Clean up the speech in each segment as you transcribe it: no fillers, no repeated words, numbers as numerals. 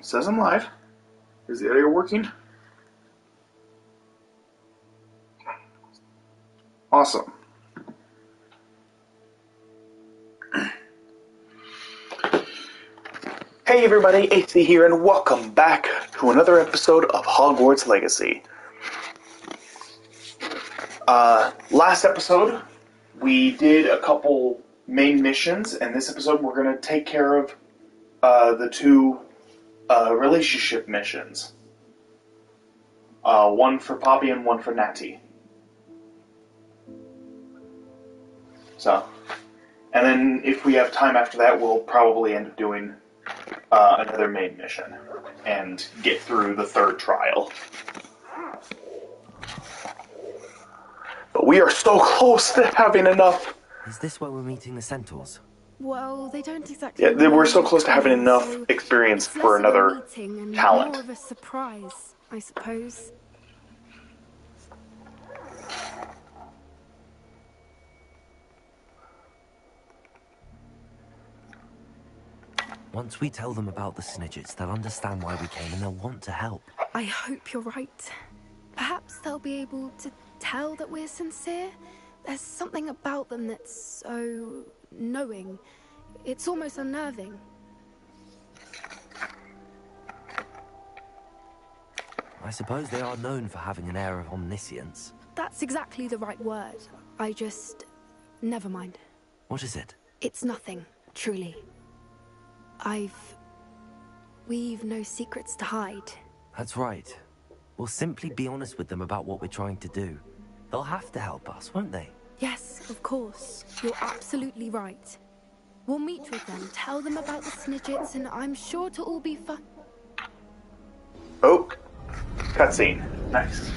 Says I'm live. Is the audio working? Awesome. Hey everybody, AC here, and welcome back to another episode of Hogwarts Legacy. Last episode, we did a couple main missions, and this episode we're going to take care of the two relationship missions. One for Poppy and one for Natty. So, and then if we have time after that, we'll probably end up doing another main mission and get through the third trial. But we are so close to having enough. Is this where we're meeting the centaurs? Well, they don't exactly. Yeah, we're so close to having enough experience for another talent. More of a surprise, I suppose. Once we tell them about the Snidgets, they'll understand why we came and they'll want to help. I hope you're right. Perhaps they'll be able to tell that we're sincere. There's something about them that's so knowing. It's almost unnerving. I suppose they are known for having an air of omniscience. That's exactly the right word. I just... never mind. What is it? It's nothing, truly. We've no secrets to hide. That's right. We'll simply be honest with them about what we're trying to do. They'll have to help us, won't they? Yes, of course. You're absolutely right. We'll meet with them, tell them about the Snidgets, and I'm sure it'll all be fun. Oh, cutscene. Nice.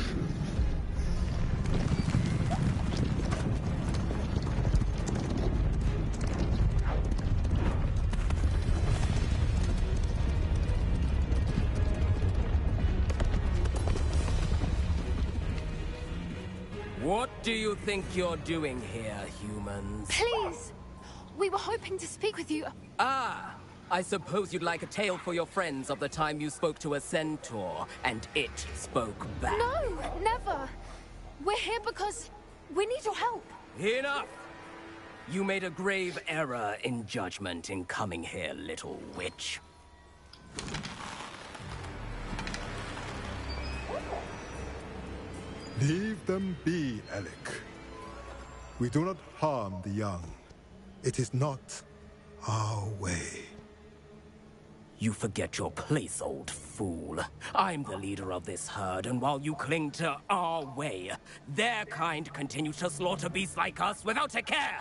What do you think you're doing here, humans? Please! We were hoping to speak with you. Ah! I suppose you'd like a tale for your friends of the time you spoke to a centaur, and it spoke back. No, never! We're here because we need your help. Enough! You made a grave error in judgment in coming here, little witch. Leave them be, Alec. We do not harm the young. It is not our way. You forget your place, old fool. I'm the leader of this herd, and while you cling to our way, their kind continue to slaughter beasts like us without a care!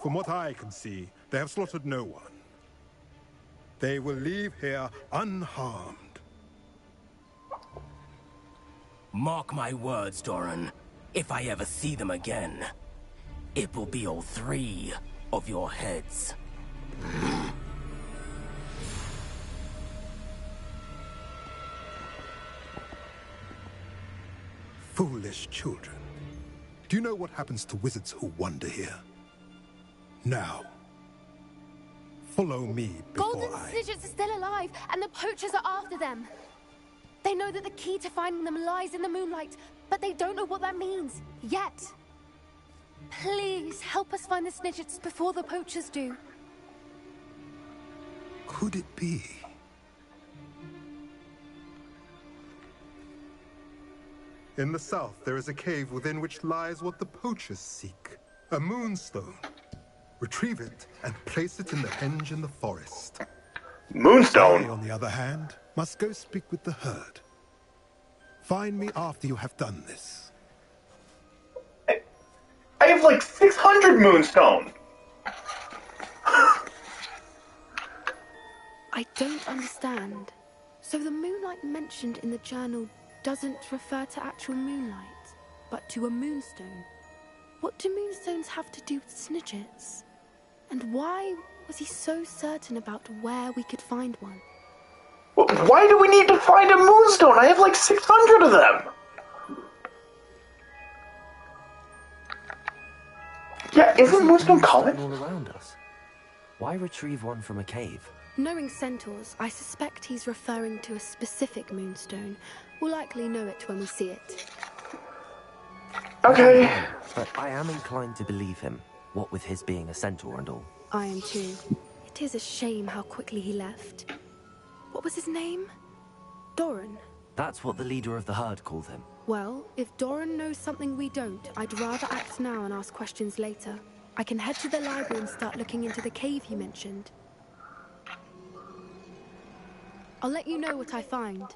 From what I can see, they have slaughtered no one. They will leave here unharmed. Mark my words, Doran. If I ever see them again, it will be all three of your heads. Foolish children. Do you know what happens to wizards who wander here? Now, follow me before Golden Snidgets are still alive, and the poachers are after them. They know that the key to finding them lies in the moonlight, but they don't know what that means, yet. Please, help us find the Snidgets before the poachers do. Could it be? In the south, there is a cave within which lies what the poachers seek. A moonstone. Retrieve it and place it in the henge in the forest. Moonstone? I, on the other hand, must go speak with the herd. Find me after you have done this. I have like 600 Moonstone! I don't understand. So the moonlight mentioned in the journal doesn't refer to actual moonlight, but to a moonstone. What do moonstones have to do with Snidgets? And why was he so certain about where we could find one? Why do we need to find a Moonstone? I have like 600 of them! Yeah, isn't Moonstone common? All around us. Why retrieve one from a cave? Knowing centaurs, I suspect he's referring to a specific moonstone. We'll likely know it when we see it. Okay. But I am inclined to believe him, what with his being a centaur and all. I am too. It is a shame how quickly he left. What was his name? Doran. That's what the leader of the herd called him. Well, if Doran knows something we don't, I'd rather act now and ask questions later. I can head to the library and start looking into the cave you mentioned. I'll let you know what I find.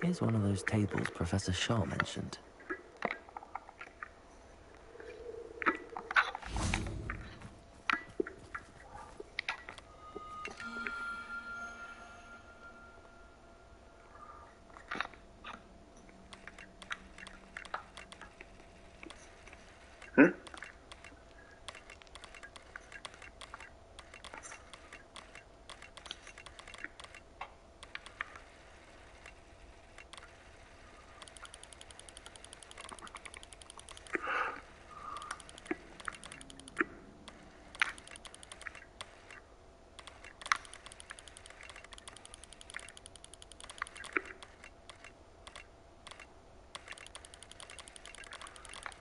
Here's one of those tables Professor Shaw mentioned.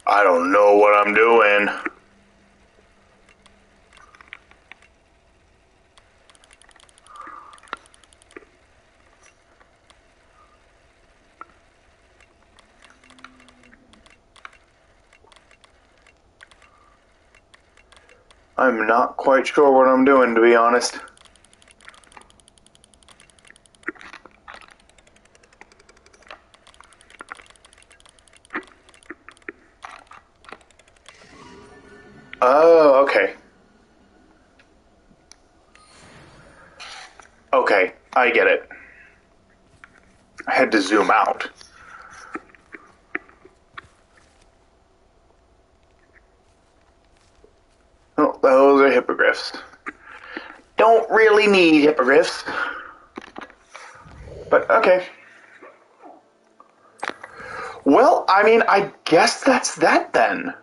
I don't know what I'm doing. I'm not quite sure what I'm doing, to be honest. Oh, okay. Okay, I get it. I had to zoom out. Oh, those are hippogriffs. Don't really need hippogriffs. But, okay. Well, I mean, I guess that's that then.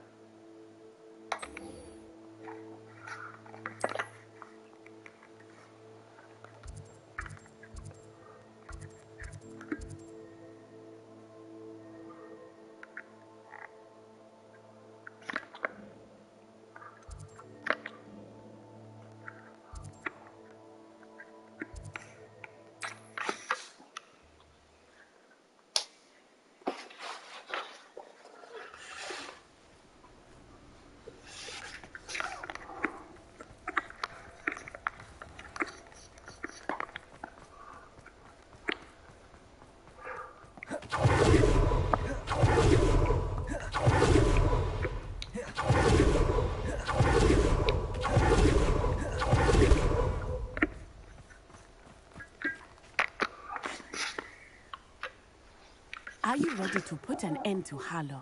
Are you ready to put an end to Harlow?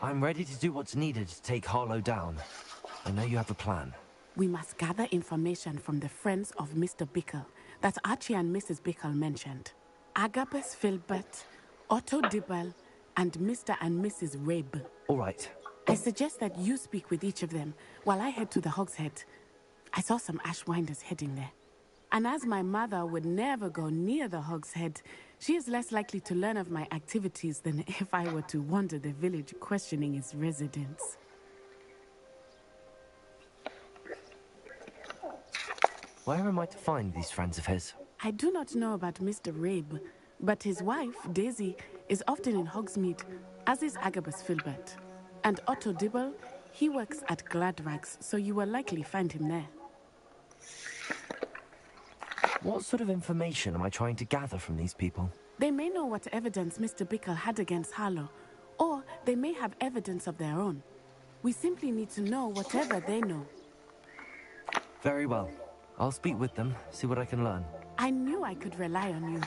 I'm ready to do what's needed to take Harlow down. I know you have a plan. We must gather information from the friends of Mr. Bickle that Archie and Mrs. Bickle mentioned. Agabus Filbert, Otto Dibble, and Mr. and Mrs. Rabe. All right. I suggest that you speak with each of them while I head to the Hogshead. I saw some Ashwinders heading there. And as my mother would never go near the Hogshead, she is less likely to learn of my activities than if I were to wander the village questioning its residents. Where am I to find these friends of his? I do not know about Mr. Rabe, but his wife, Daisy, is often in Hogsmeade, as is Agabus Filbert. And Otto Dibble, he works at Gladrags, so you will likely find him there. What sort of information am I trying to gather from these people? They may know what evidence Mr. Bickle had against Harlow, Or they may have evidence of their own. We simply need to know whatever they know. Very well. I'll speak with them, see what I can learn. I knew I could rely on you.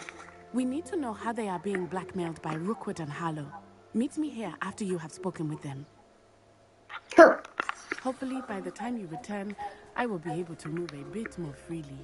We need to know how they are being blackmailed by Rookwood and Harlow. Meet me here after you have spoken with them. Sure. Hopefully, by the time you return, I will be able to move a bit more freely.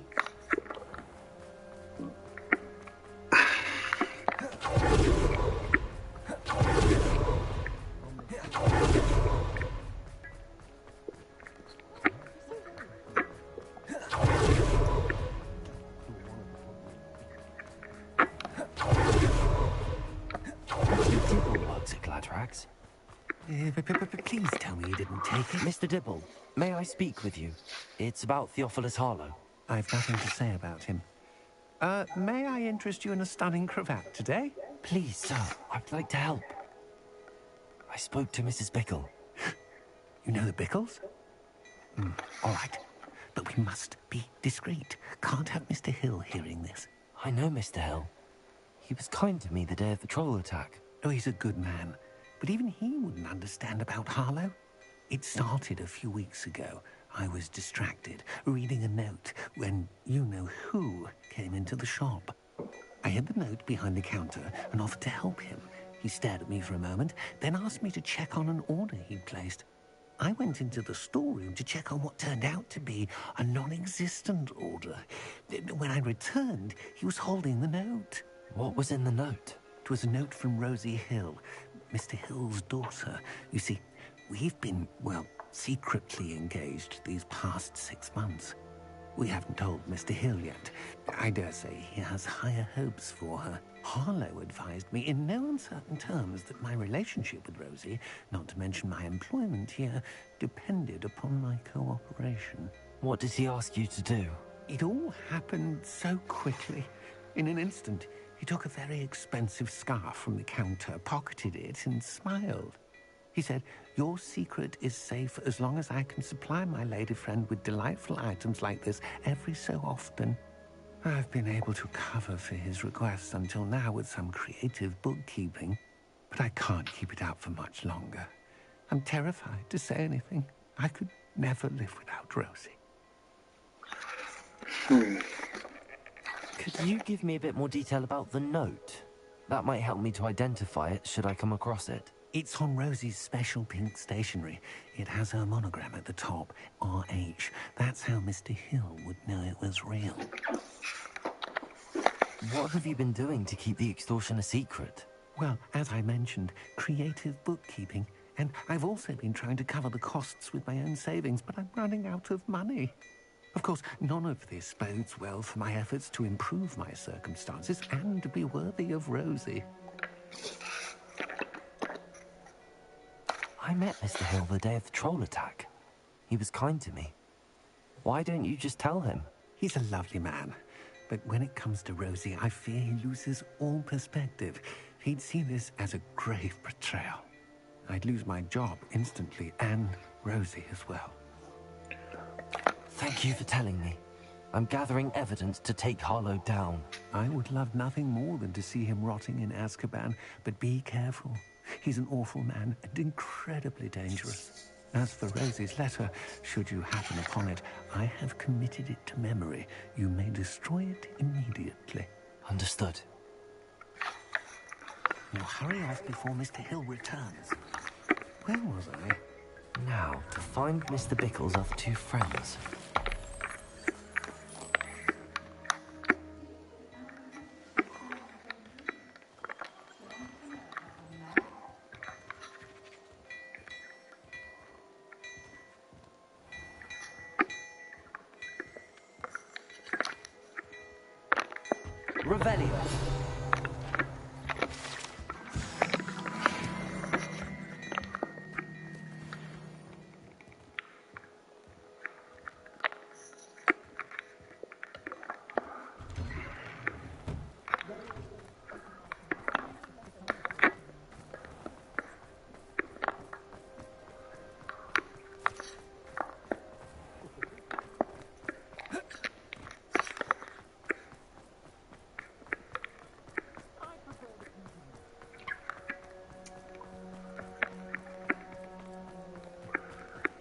Please tell me you didn't take it. Mr. Dibble, may I speak with you? It's about Theophilus Harlow. I've nothing to say about him. May I interest you in a stunning cravat today? Please, sir, I'd like to help. I spoke to Mrs. Bickle. You know the Bickles? All right. But we must be discreet. Can't have Mr. Hill hearing this. I know Mr. Hill. He was kind to me the day of the troll attack. Oh, he's a good man. But even he wouldn't understand about Harlow. It started a few weeks ago. I was distracted, reading a note, when you-know-who came into the shop. I hid the note behind the counter and offered to help him. He stared at me for a moment, then asked me to check on an order he'd placed. I went into the storeroom to check on what turned out to be a non-existent order. When I returned, he was holding the note. What was in the note? It was a note from Rosie Hill, Mr. Hill's daughter. You see, we've been, well, secretly engaged these past 6 months. We haven't told Mr. Hill yet. I dare say he has higher hopes for her. Harlow advised me in no uncertain terms that my relationship with Rosie, not to mention my employment here, depended upon my cooperation. What did he ask you to do? It all happened so quickly. In an instant, he took a very expensive scarf from the counter, pocketed it, and smiled. He said, "Your secret is safe as long as I can supply my lady friend with delightful items like this every so often." I've been able to cover for his requests until now with some creative bookkeeping, but I can't keep it up for much longer. I'm terrified to say anything. I could never live without Rosie. Could you give me a bit more detail about the note? That might help me to identify it should I come across it. It's on Rosie's special pink stationery. It has her monogram at the top, RH. That's how Mr. Hill would know it was real. What have you been doing to keep the extortion a secret? Well, as I mentioned, creative bookkeeping. And I've also been trying to cover the costs with my own savings, but I'm running out of money. Of course, none of this bodes well for my efforts to improve my circumstances and to be worthy of Rosie. I met Mr. Hill the day of the troll attack. He was kind to me. Why don't you just tell him? He's a lovely man. But when it comes to Rosie, I fear he loses all perspective. He'd see this as a grave betrayal. I'd lose my job instantly, and Rosie as well. Thank you for telling me. I'm gathering evidence to take Harlow down. I would love nothing more than to see him rotting in Azkaban, but be careful. He's an awful man and incredibly dangerous. As for Rosie's letter, should you happen upon it, I have committed it to memory. You may destroy it immediately. Understood. Now hurry off before Mr. Hill returns. Where was I? Now, to find Mr. Bickle's other two friends. Revelio.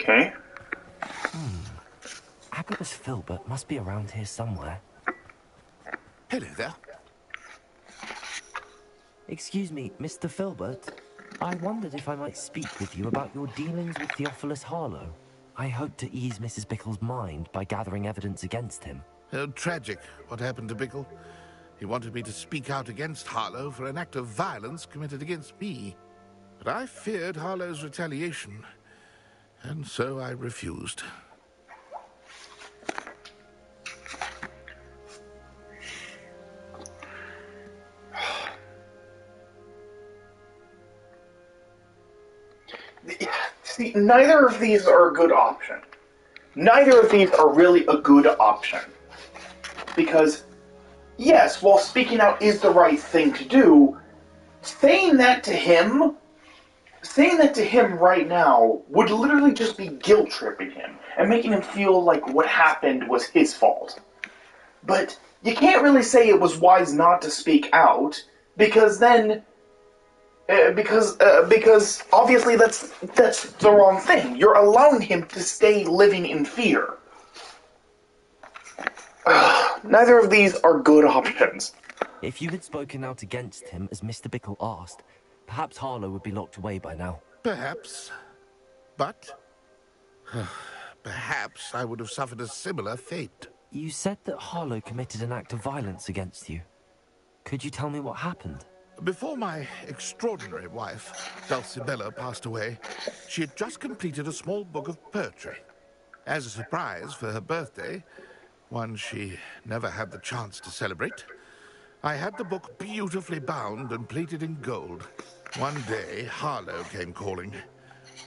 Okay. Agabus Filbert must be around here somewhere. Hello there. Excuse me, Mr. Filbert. I wondered if I might speak with you about your dealings with Theophilus Harlow. I hope to ease Mrs. Bickle's mind by gathering evidence against him. Oh, tragic what happened to Bickle. He wanted me to speak out against Harlow for an act of violence committed against me. But I feared Harlow's retaliation, and so I refused. See, neither of these are a good option. Neither of these are really a good option. Because, yes, while speaking out is the right thing to do, saying that to him right now would literally just be guilt-tripping him and making him feel like what happened was his fault. But you can't really say it was wise not to speak out, because then... Because obviously that's the wrong thing. You're allowing him to stay living in fear. Neither of these are good options. If you had spoken out against him as Mr. Bickle asked, perhaps Harlow would be locked away by now. Perhaps. But... perhaps I would have suffered a similar fate. You said that Harlow committed an act of violence against you. Could you tell me what happened? Before my extraordinary wife, Dulcibella, passed away, she had just completed a small book of poetry. As a surprise for her birthday, one she never had the chance to celebrate, I had the book beautifully bound and plated in gold. One day, Harlow came calling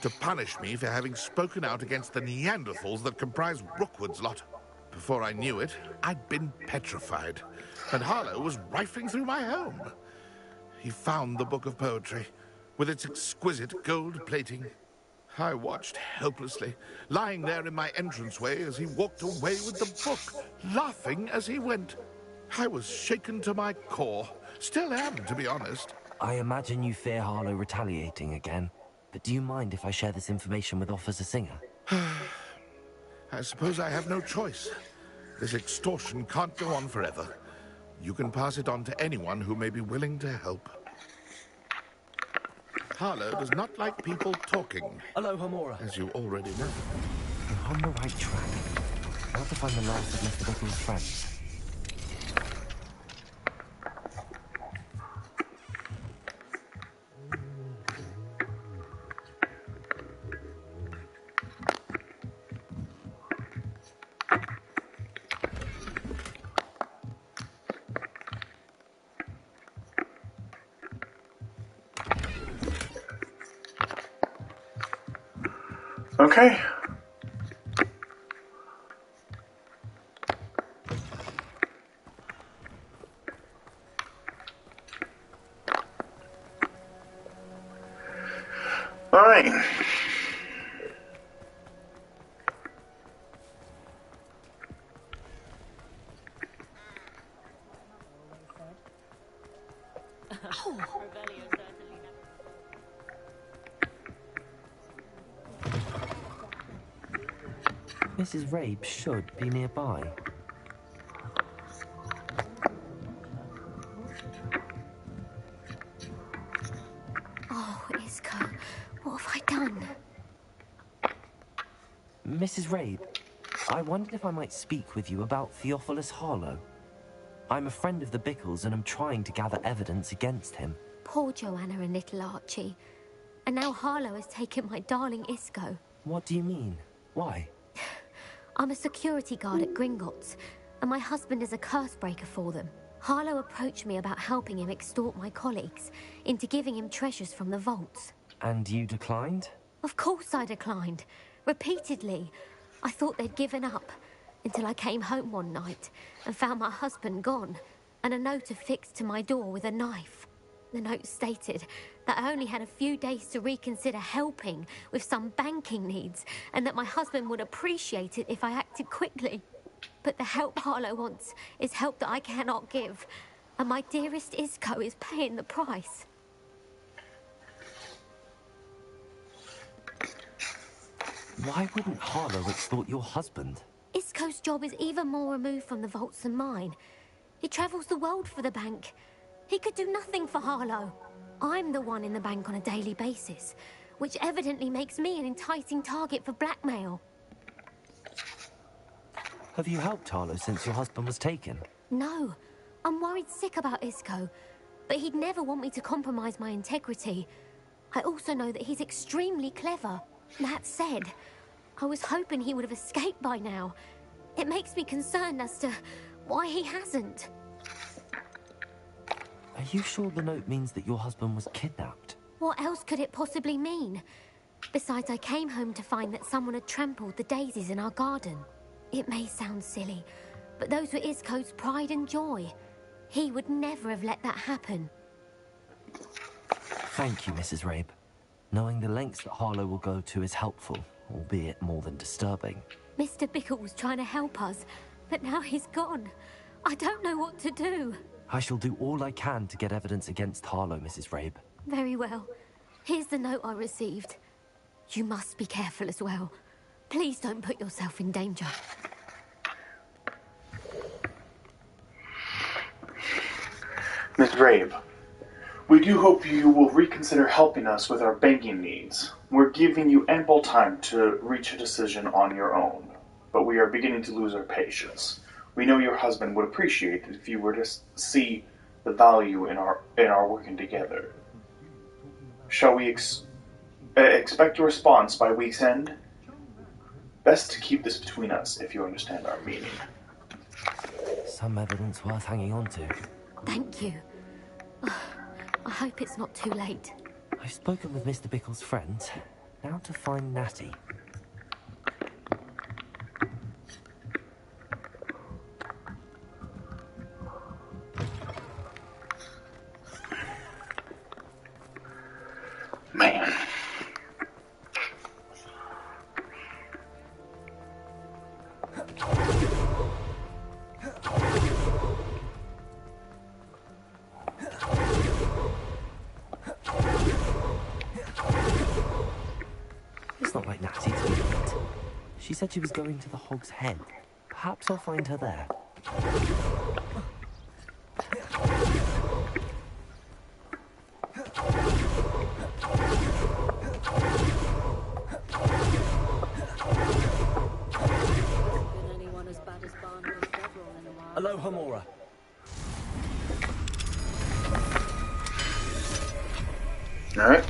to punish me for having spoken out against the Neanderthals that comprise Rookwood's lot. Before I knew it, I'd been petrified, and Harlow was rifling through my home. He found the book of poetry, with its exquisite gold plating. I watched helplessly, lying there in my entranceway as he walked away with the book, laughing as he went. I was shaken to my core. Still am, to be honest. I imagine you fear Harlow retaliating again, but do you mind if I share this information with Officer Singer? I suppose I have no choice. This extortion can't go on forever. You can pass it on to anyone who may be willing to help. Harlow does not like people talking. Hello, Homora. As you already know. You're on the right track. I want to find the last of Mr. Bickle's friends. Okay. All right. Mrs. Rabe should be nearby. Oh, Isco, what have I done? Mrs. Rabe, I wondered if I might speak with you about Theophilus Harlow. I'm a friend of the Bickles and I'm trying to gather evidence against him. Poor Joanna and little Archie. And now Harlow has taken my darling Isco. What do you mean? Why? I'm a security guard at Gringotts, and my husband is a curse breaker for them. Harlow approached me about helping him extort my colleagues into giving him treasures from the vaults. And you declined? Of course I declined. Repeatedly. I thought they'd given up, until I came home one night and found my husband gone, and a note affixed to my door with a knife. The note stated that I only had a few days to reconsider helping with some banking needs, and that my husband would appreciate it if I acted quickly. But the help Harlow wants is help that I cannot give, and my dearest Isco is paying the price. Why wouldn't Harlow extort your husband? Isco's job is even more removed from the vaults than mine. He travels the world for the bank. He could do nothing for Harlow. I'm the one in the bank on a daily basis, which evidently makes me an enticing target for blackmail. Have you helped Harlow since your husband was taken? No, I'm worried sick about Isco, but he'd never want me to compromise my integrity. I also know that he's extremely clever. That said, I was hoping he would have escaped by now. It makes me concerned as to why he hasn't. Are you sure the note means that your husband was kidnapped? What else could it possibly mean? Besides, I came home to find that someone had trampled the daisies in our garden. It may sound silly, but those were Isco's pride and joy. He would never have let that happen. Thank you, Mrs. Rabe. Knowing the lengths that Harlow will go to is helpful, albeit more than disturbing. Mr. Bickle was trying to help us, but now he's gone. I don't know what to do. I shall do all I can to get evidence against Harlow, Mrs. Rabe. Very well. Here's the note I received. You must be careful as well. Please don't put yourself in danger. Miss Rabe, we do hope you will reconsider helping us with our banking needs. We're giving you ample time to reach a decision on your own, but we are beginning to lose our patience. We know your husband would appreciate it if you were to see the value in our working together. Shall we expect a response by week's end? Best to keep this between us, if you understand our meaning. Some evidence worth hanging on to. Thank you. I hope it's not too late. I've spoken with Mr. Bickle's friends. Now to find Natty. Man. It's not like Natty to be late. She said she was going to the Hog's Head. Perhaps I'll find her there. Aloha, Mora. All right.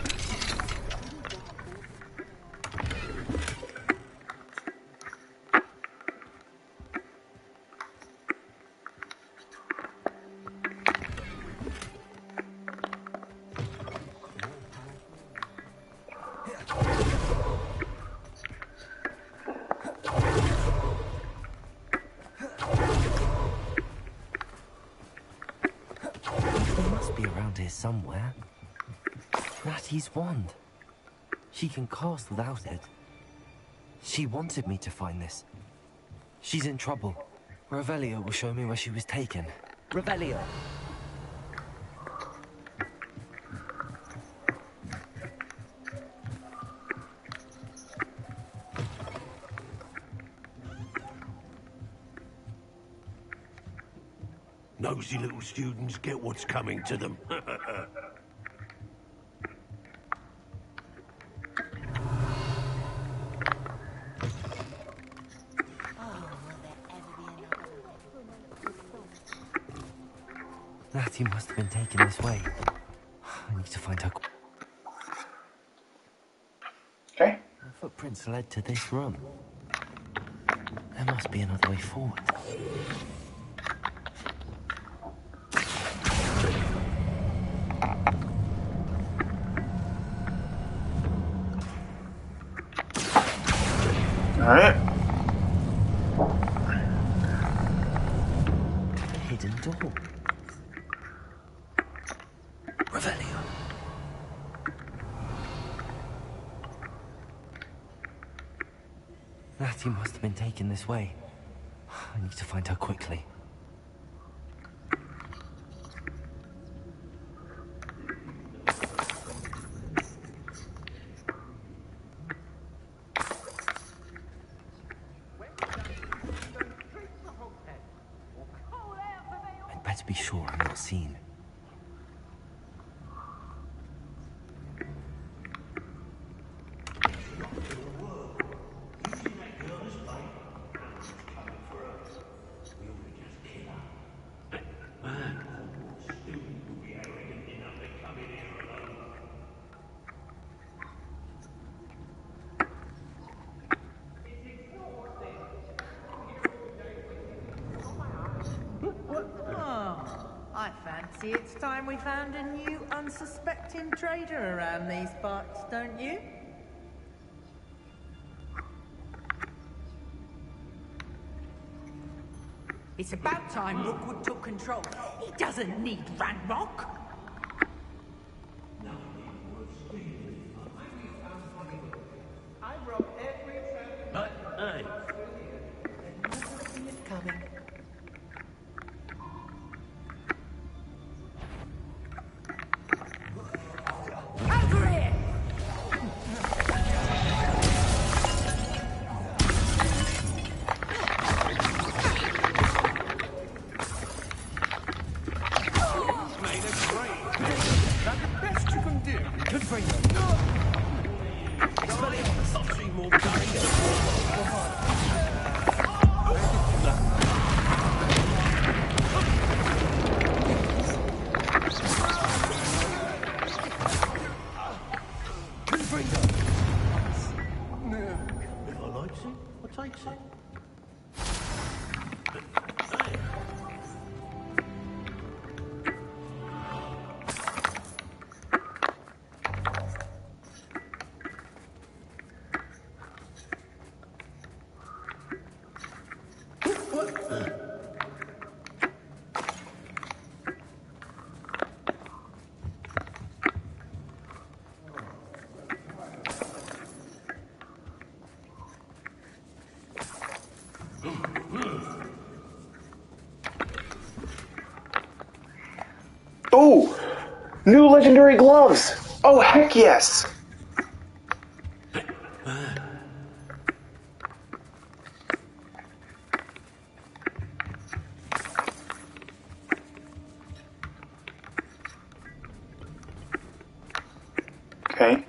There must be around here somewhere. Natty's wand. She can cast without it. She wanted me to find this. She's in trouble. Revelio will show me where she was taken. Revelio! Nosy little students get what's coming to them. Natty must have been taken this way. I need to find her. Okay. Her footprints led to this room. There must be another way forward. All right. A hidden door. Revelio. Natty must have been taken this way. I need to find her quickly. be sure I'm not seen. I fancy it's time we found a new unsuspecting trader around these parts, don't you? It's about time Rookwood took control. He doesn't need Ranrock. I rob every Hey. coming. Over here! If I likes it, I takes it. Oh! New legendary gloves! Oh, heck yes! Okay.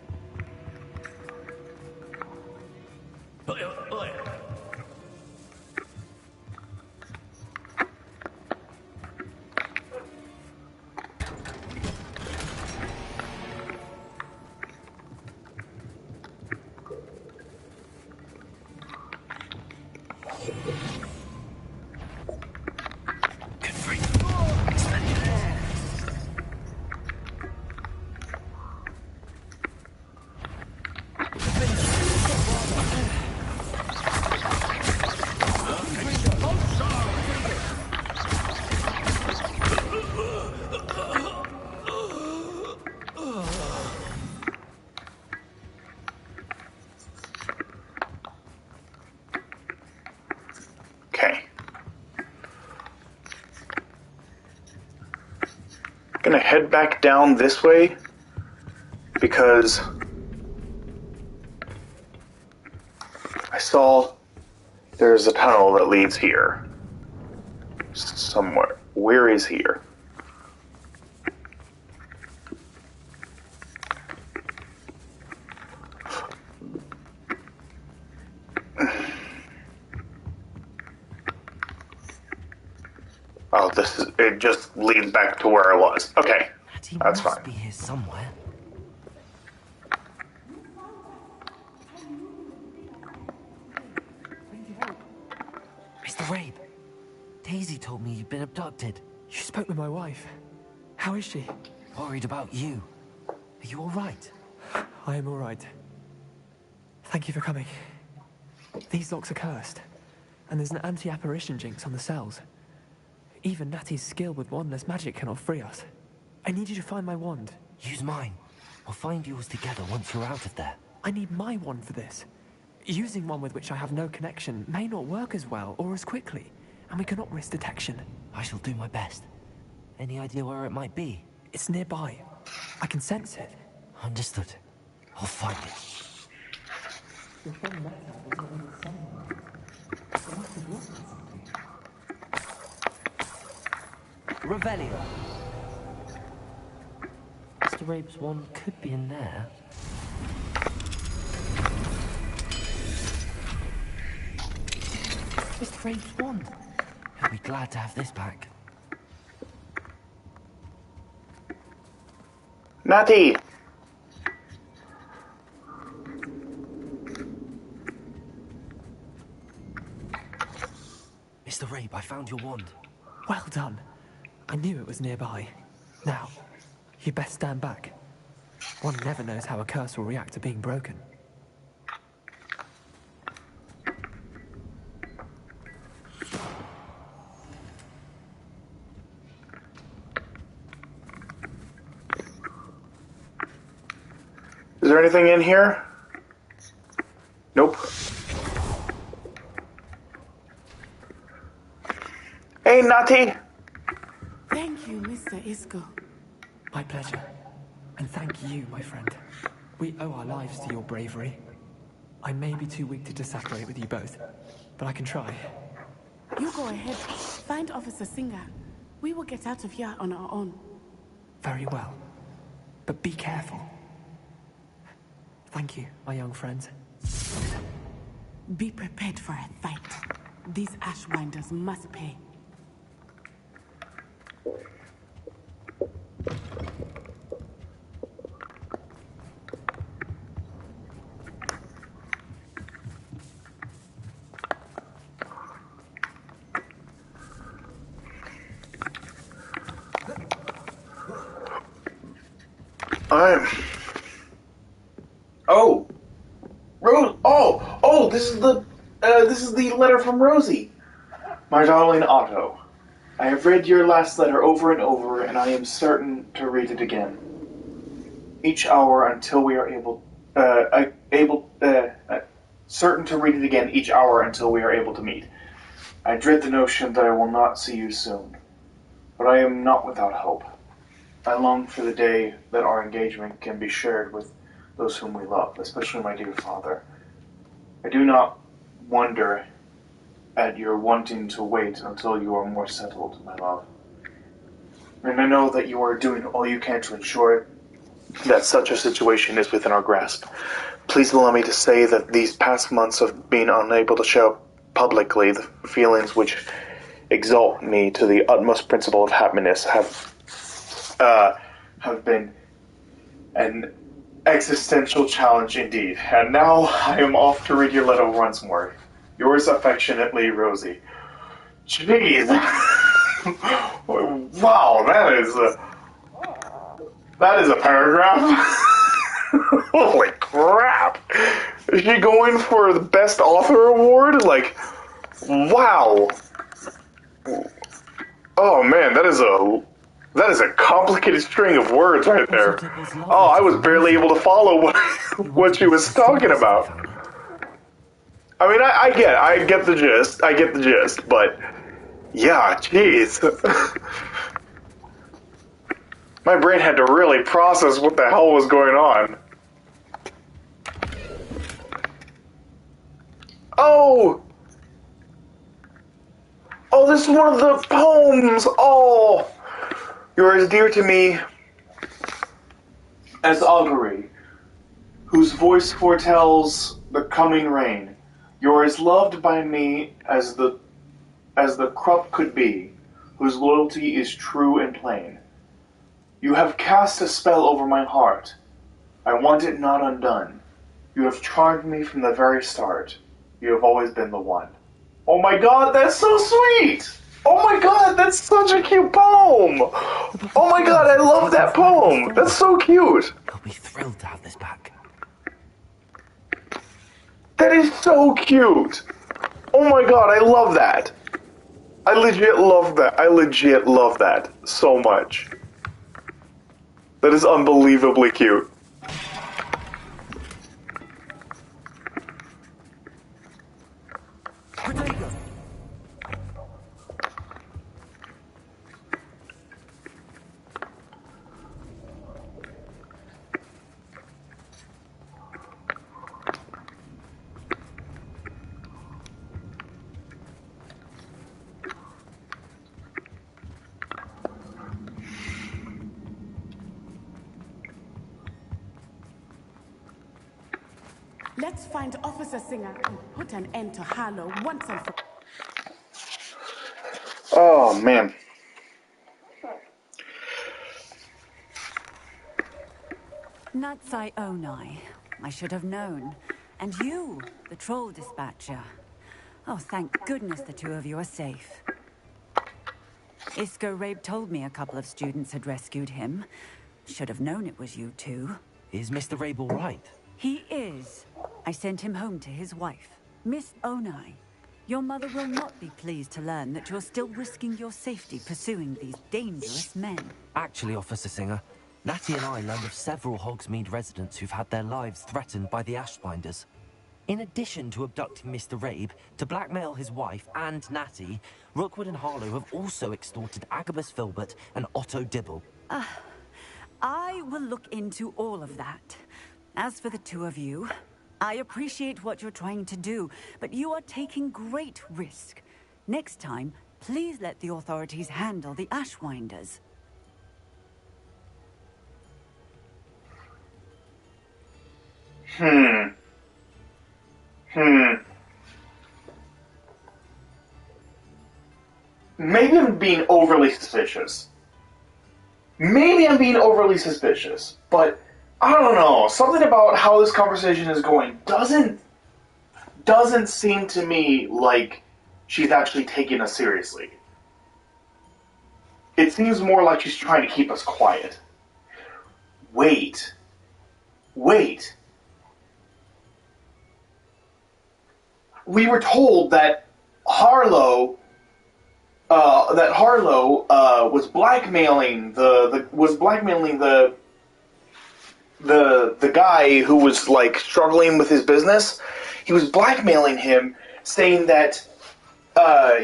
Okay. Gonna head back down this way because I saw there's a tunnel that leads here. Somewhere. Where is here? Oh, it just leads back to where I was. Okay, Natty that's must fine. be here somewhere. Mr. Rabe, Daisy told me you'd been abducted. You spoke with my wife. How is she? Worried about you. Are you all right? I am all right. Thank you for coming. These locks are cursed, and there's an anti-apparition jinx on the cells. Even Natty's skill with wandless magic cannot free us. I need you to find my wand. Use mine. We'll find yours together once you're out of there. I need my wand for this. Using one with which I have no connection may not work as well or as quickly, and we cannot risk detection. I shall do my best. Any idea where it might be? It's nearby. I can sense it. Understood. I'll find it. Your friend Natty was not in the sunlight. It must have lost something. Revelio. Mr. Rabe's wand could be in there. Mr. Rabe's wand. He'll be glad to have this back. Natty! Mr. Rabe, I found your wand. Well done. I knew it was nearby. Now, you best stand back. One never knows how a curse will react to being broken. Is there anything in here? Nope. Hey, Natty! Thank you, Mr. Isco. My pleasure. And thank you, my friend. We owe our lives to your bravery. I may be too weak to disapparate with you both, but I can try. You go ahead. Find Officer Singer. We will get out of here on our own. Very well. But be careful. Thank you, my young friends. Be prepared for a fight. These Ashwinders must pay. Oh, Rose. Oh, this is the letter from Rosie. My darling Otto, I have read your last letter over and over, and I am certain to read it again. Each hour until we are certain to read it again each hour until we are able to meet. I dread the notion that I will not see you soon, but I am not without hope. I long for the day that our engagement can be shared with those whom we love, especially my dear father. I do not wonder at your wanting to wait until you are more settled, my love. And I know that you are doing all you can to ensure that such a situation is within our grasp. Please allow me to say that these past months of being unable to show publicly the feelings which exalt me to the utmost principle of happiness have been an existential challenge indeed. And now I am off to read your letter once more. Yours affectionately, Rosie. Jeez. Wow, that is a paragraph. Holy crap. Is she going for the best author award? Like, wow. Oh man, that is a complicated string of words right there. Oh, I was barely able to follow what she was talking about. I mean, I get the gist, but yeah, jeez. My brain had to really process what the hell was going on. Oh, this is one of the poems. Oh, you're as dear to me as augury, whose voice foretells the coming rain. You're as loved by me as the crop could be, whose loyalty is true and plain. You have cast a spell over my heart. I want it not undone. You have charmed me from the very start. You have always been the one. Oh my god, that's so sweet! Oh my god, that's such a cute poem! Oh my god, I love that poem! That's so cute! He'll be thrilled to have this back. That is so cute! Oh my god, I love that! I legit love that. I legit love that so much. That is unbelievably cute. Let's find Officer Singer and put an end to Harlow once and for Oh, man. Natsai Onai. I should have known. And you, the troll dispatcher. Oh, thank goodness the two of you are safe. Isco Rabe told me a couple of students had rescued him. Should have known it was you two. Is Mr. Rabe all right? He is. I sent him home to his wife, Miss Onai. Your mother will not be pleased to learn that you're still risking your safety pursuing these dangerous men. Actually, Officer Singer, Natty and I learned of several Hogsmeade residents who've had their lives threatened by the Ashbinders. In addition to abducting Mr. Rabe, to blackmail his wife and Natty, Rookwood and Harlow have also extorted Agabus Filbert and Otto Dibble. I will look into all of that. As for the two of you, I appreciate what you're trying to do, but you are taking great risk. Next time, please let the authorities handle the Ashwinders. Maybe I'm being overly suspicious. But I don't know. Something about how this conversation is going doesn't seem to me like she's actually taking us seriously. It seems more like she's trying to keep us quiet. Wait. We were told that Harlow was blackmailing the guy who was like struggling with his business. He was blackmailing him, saying that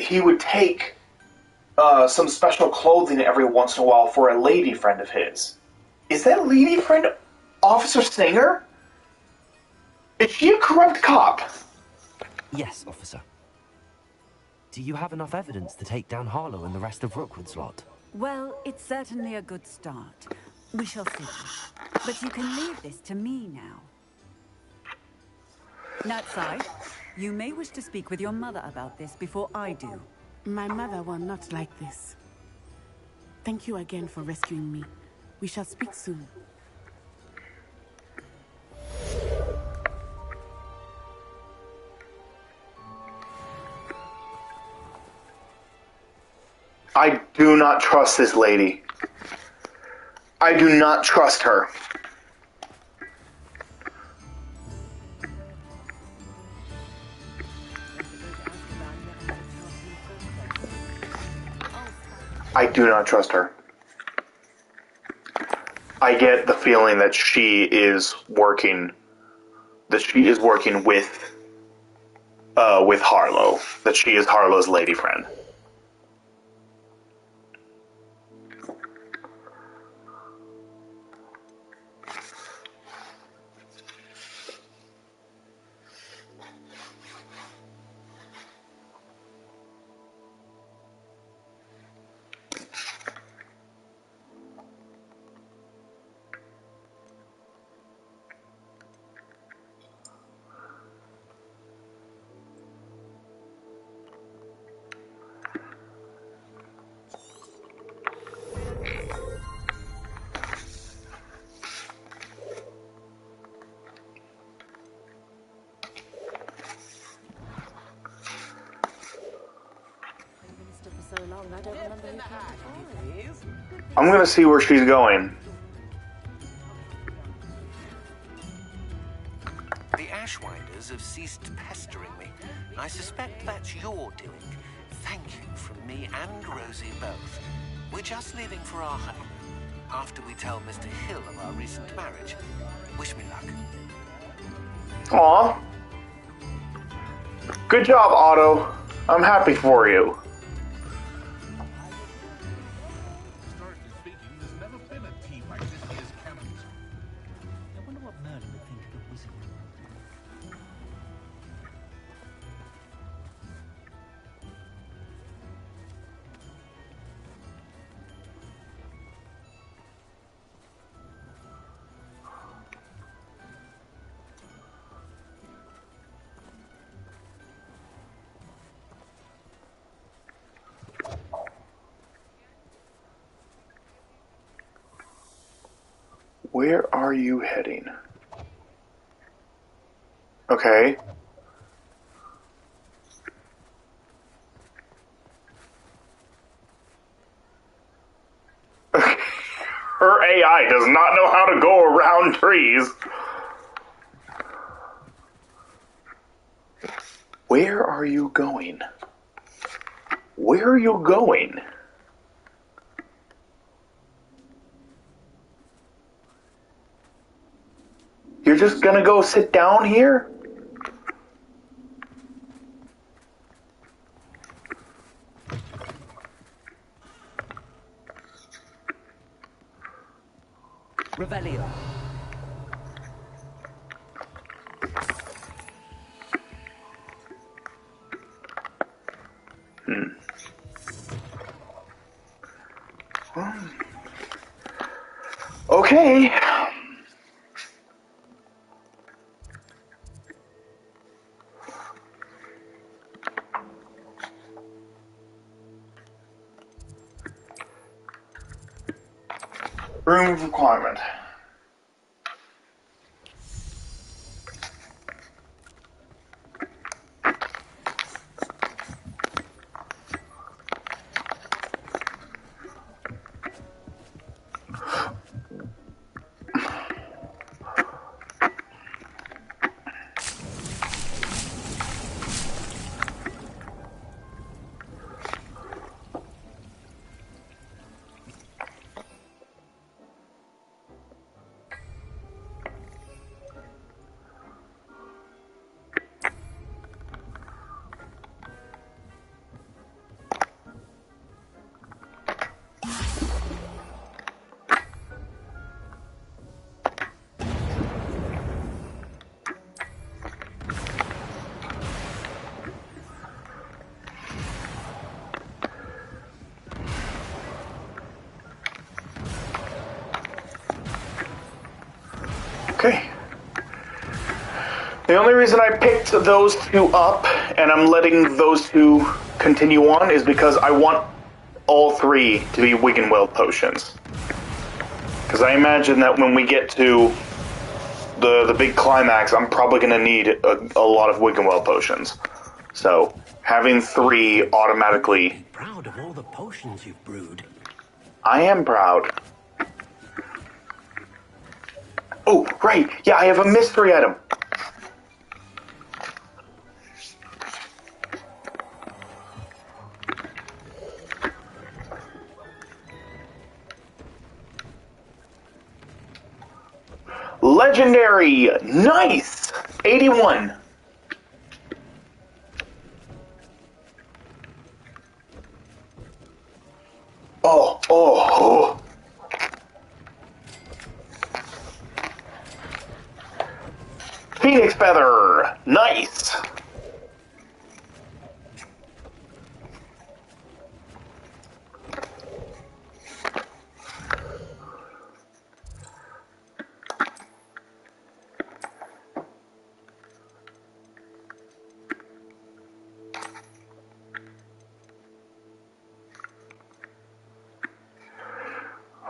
he would take some special clothing every once in a while for a lady friend of his. Is that lady friend Officer Singer? Is she a corrupt cop? Yes, officer. Do you have enough evidence to take down Harlow and the rest of Rookwood's lot? Well, it's certainly a good start. We shall see. But you can leave this to me now. Natsai, you may wish to speak with your mother about this before I do. My mother will not like this. Thank you again for rescuing me. We shall speak soon. I do not trust this lady. I do not trust her. I do not trust her. I get the feeling that she is working with Harlow. That she is Harlow's lady friend. I'm gonna see where she's going. The Ashwinders have ceased pestering me. I suspect that's your doing. Thank you from me and Rosie both. We're just leaving for our honeymoon after we tell Mr. Hill of our recent marriage. Wish me luck. Aw. Good job, Otto. I'm happy for you. Historically speaking, there's never been a team like this year's Cannons. I wonder what Merlin would think of the wizard. Where are you heading? Okay. Her AI does not know how to go around trees. Where are you going? Where are you going? You're just gonna go sit down here? Revelio. Okay. Room of requirement. Okay. The only reason I picked those two up and I'm letting those two continue on is because I want all three to be Wiggenweld potions. Because I imagine that when we get to the big climax, I'm probably going to need a lot of Wiggenweld potions. So, having three automatically... Proud of all the potions you've brewed. I am proud. Oh, right. Yeah, I have a mystery item. Legendary! Nice! 81. Oh. Phoenix Feather! Nice!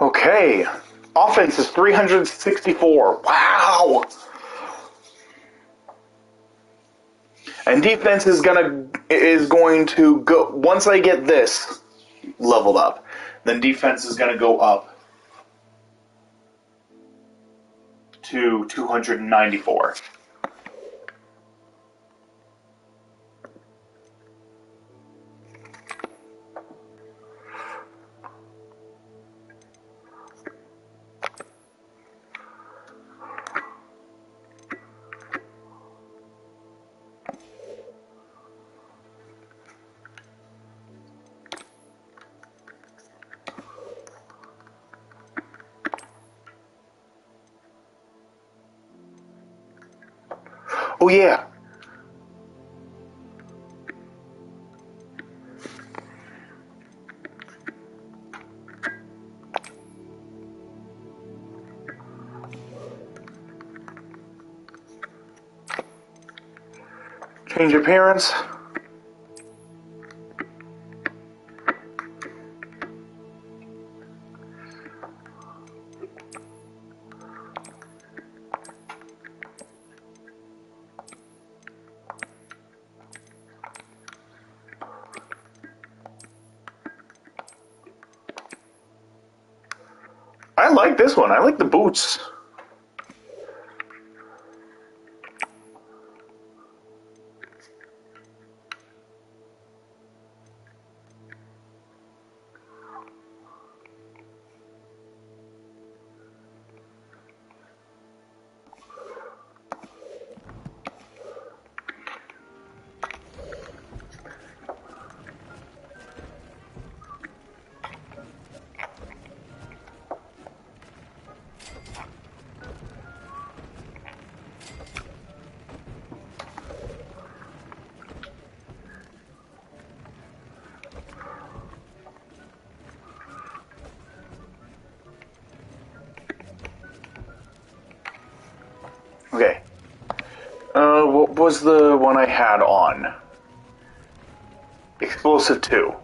Okay. Offense is 364. Wow! And defense is going to go, once I get this leveled up, then defense is going to go up to 294. Oh yeah. Change appearance. like this one. I like the boots. Okay. What was the one I had on? Explosive 2.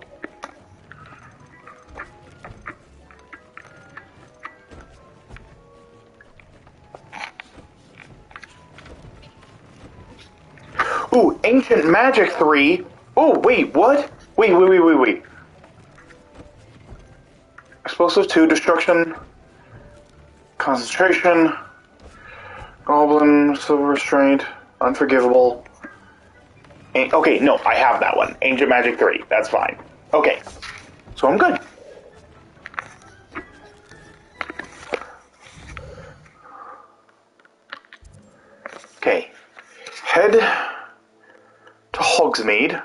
Ooh, Ancient Magic 3. Oh, wait, what? Wait. Explosive 2, Destruction, Concentration, Goblin, Silver Restraint, Unforgivable. Okay, no, I have that one. Ancient Magic 3, that's fine. Okay, so I'm good. Okay, head to Hogsmeade.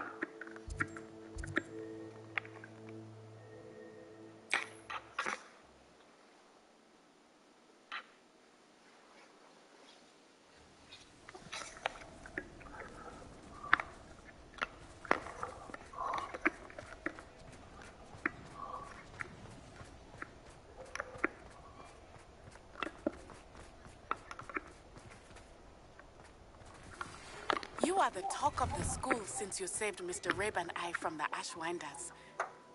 You are the talk of the school since you saved Mr. Rib and I from the Ashwinders.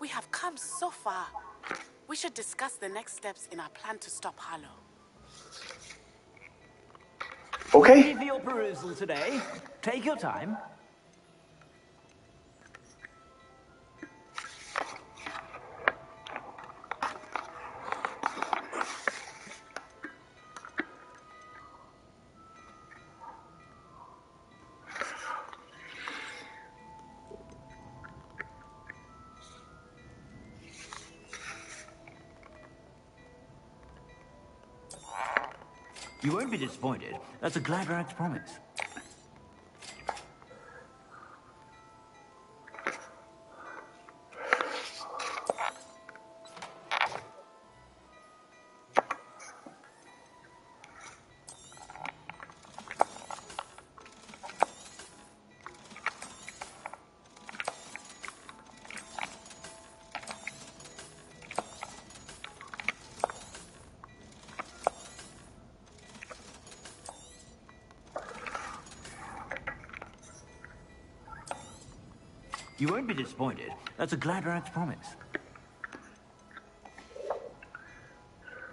We have come so far. We should discuss the next steps in our plan to stop Harlow. Okay. Ready for your perusal today? Take your time. You won't be disappointed. That's a Gladrax promise. You won't be disappointed. That's a Gladrax promise.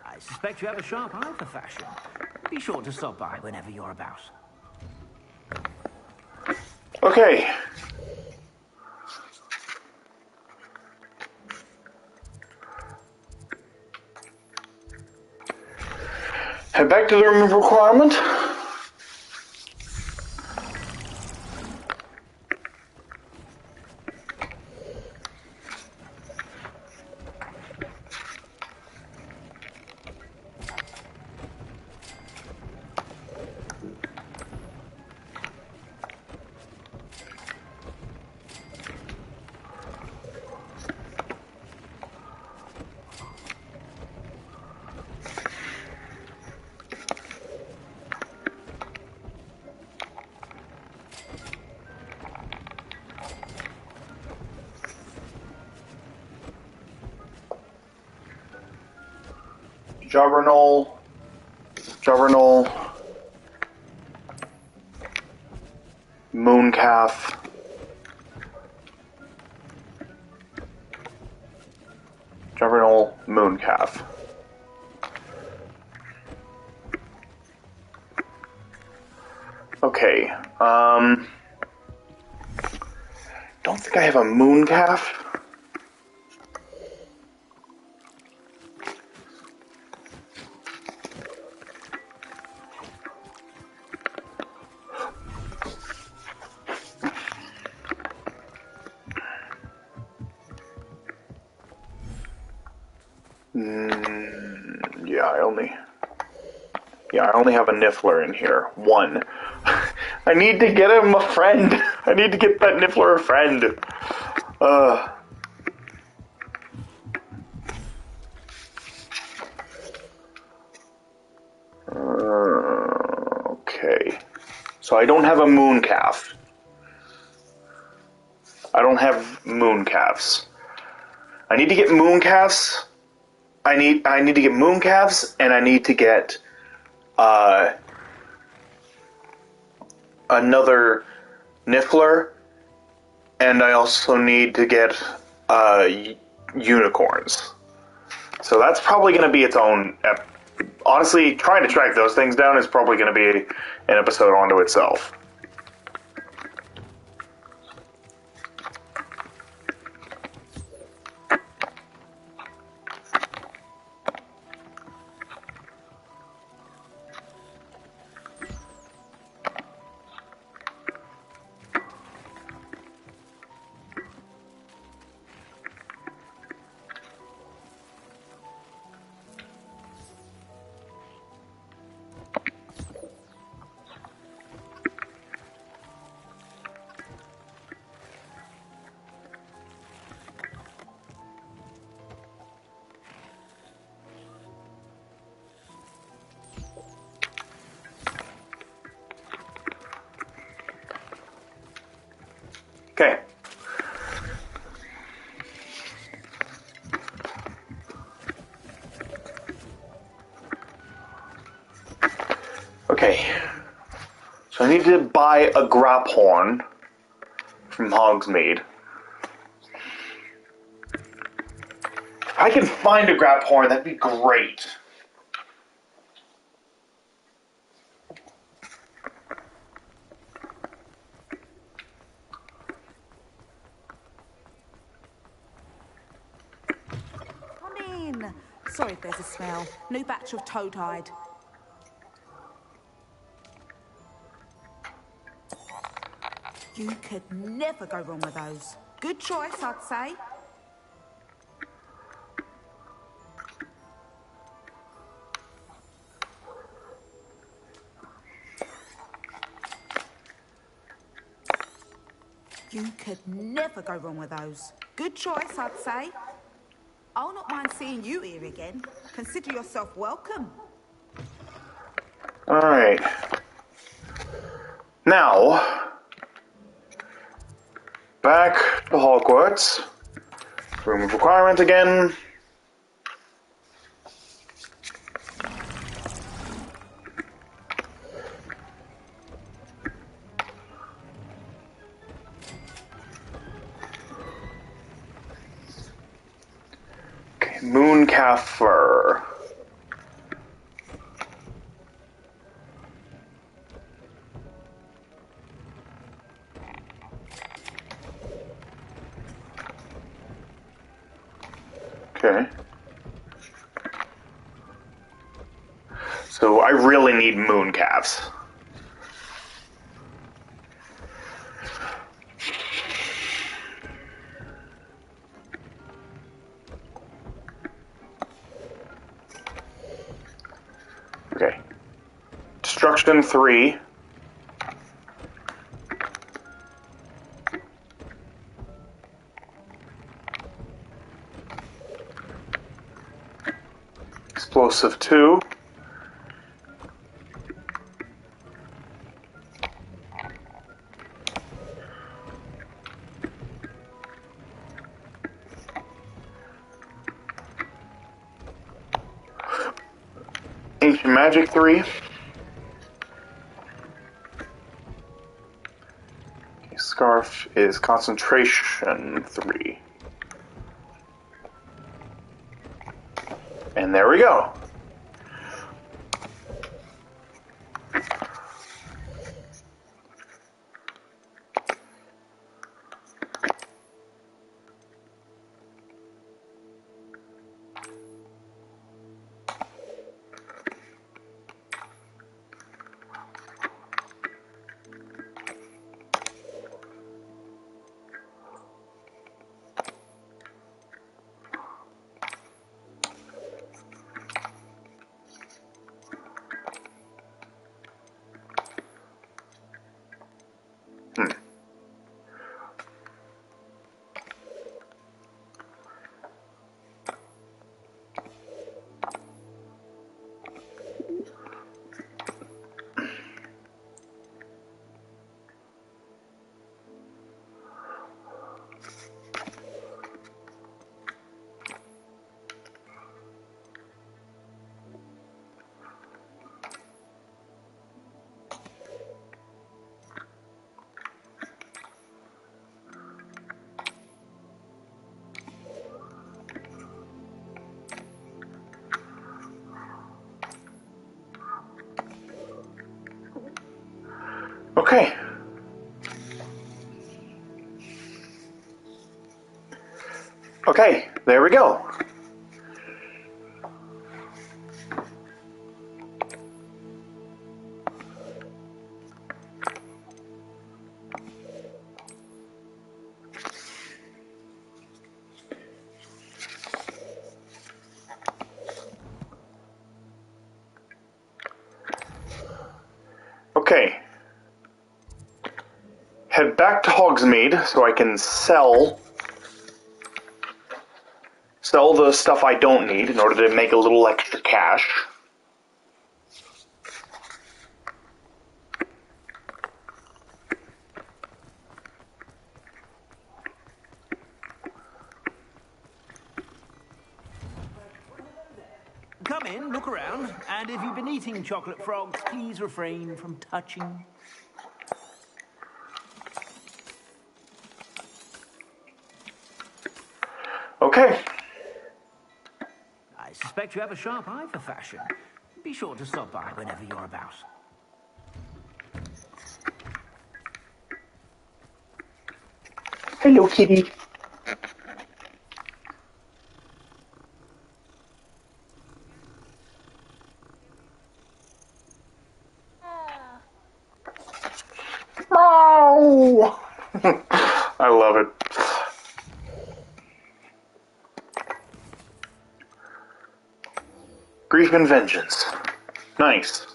I suspect you have a sharp eye for fashion. Be sure to stop by whenever you're about. Okay. Head back to the room of requirement. Juggernaut, Mooncalf, Juggernaut, Mooncalf. Okay, don't think I have a Mooncalf. Yeah, I only have a Niffler in here. One. I need to get him a friend. I need to get that Niffler a friend. Okay. So I don't have a moon calf. I don't have moon calves. I need to get moon calves. I need to get moon calves, and I need to get another Niffler, and I also need to get unicorns. So that's probably going to be its own. Honestly, trying to track those things down is probably going to be an episode onto itself. Okay. Okay. So I need to buy a Graphorn from Hogsmeade. If I can find a Graphorn, that'd be great. Come in. Sorry if there's a smell. New batch of toad-hide. You could never go wrong with those. Good choice, I'd say. You could never go wrong with those. Good choice, I'd say. I'll not mind seeing you here again. Consider yourself welcome. Alright. Now, back to Hogwarts. Room of requirement again. Okay, Mooncalf fur. Okay. So I really need moon calves. Okay. Destruction 3. Explosive 2. Ancient Magic 3. Okay, Scarf is Concentration 3. And there we go. Okay. Okay, there we go. Okay. Head back to Hogsmeade so I can sell the stuff I don't need in order to make a little extra cash. Come in, look around, and if you've been eating chocolate frogs, please refrain from touching. Okay. I suspect you have a sharp eye for fashion. Be sure to stop by whenever you're about. Hello, kitty. Meow. I love it. Grief and vengeance. Nice.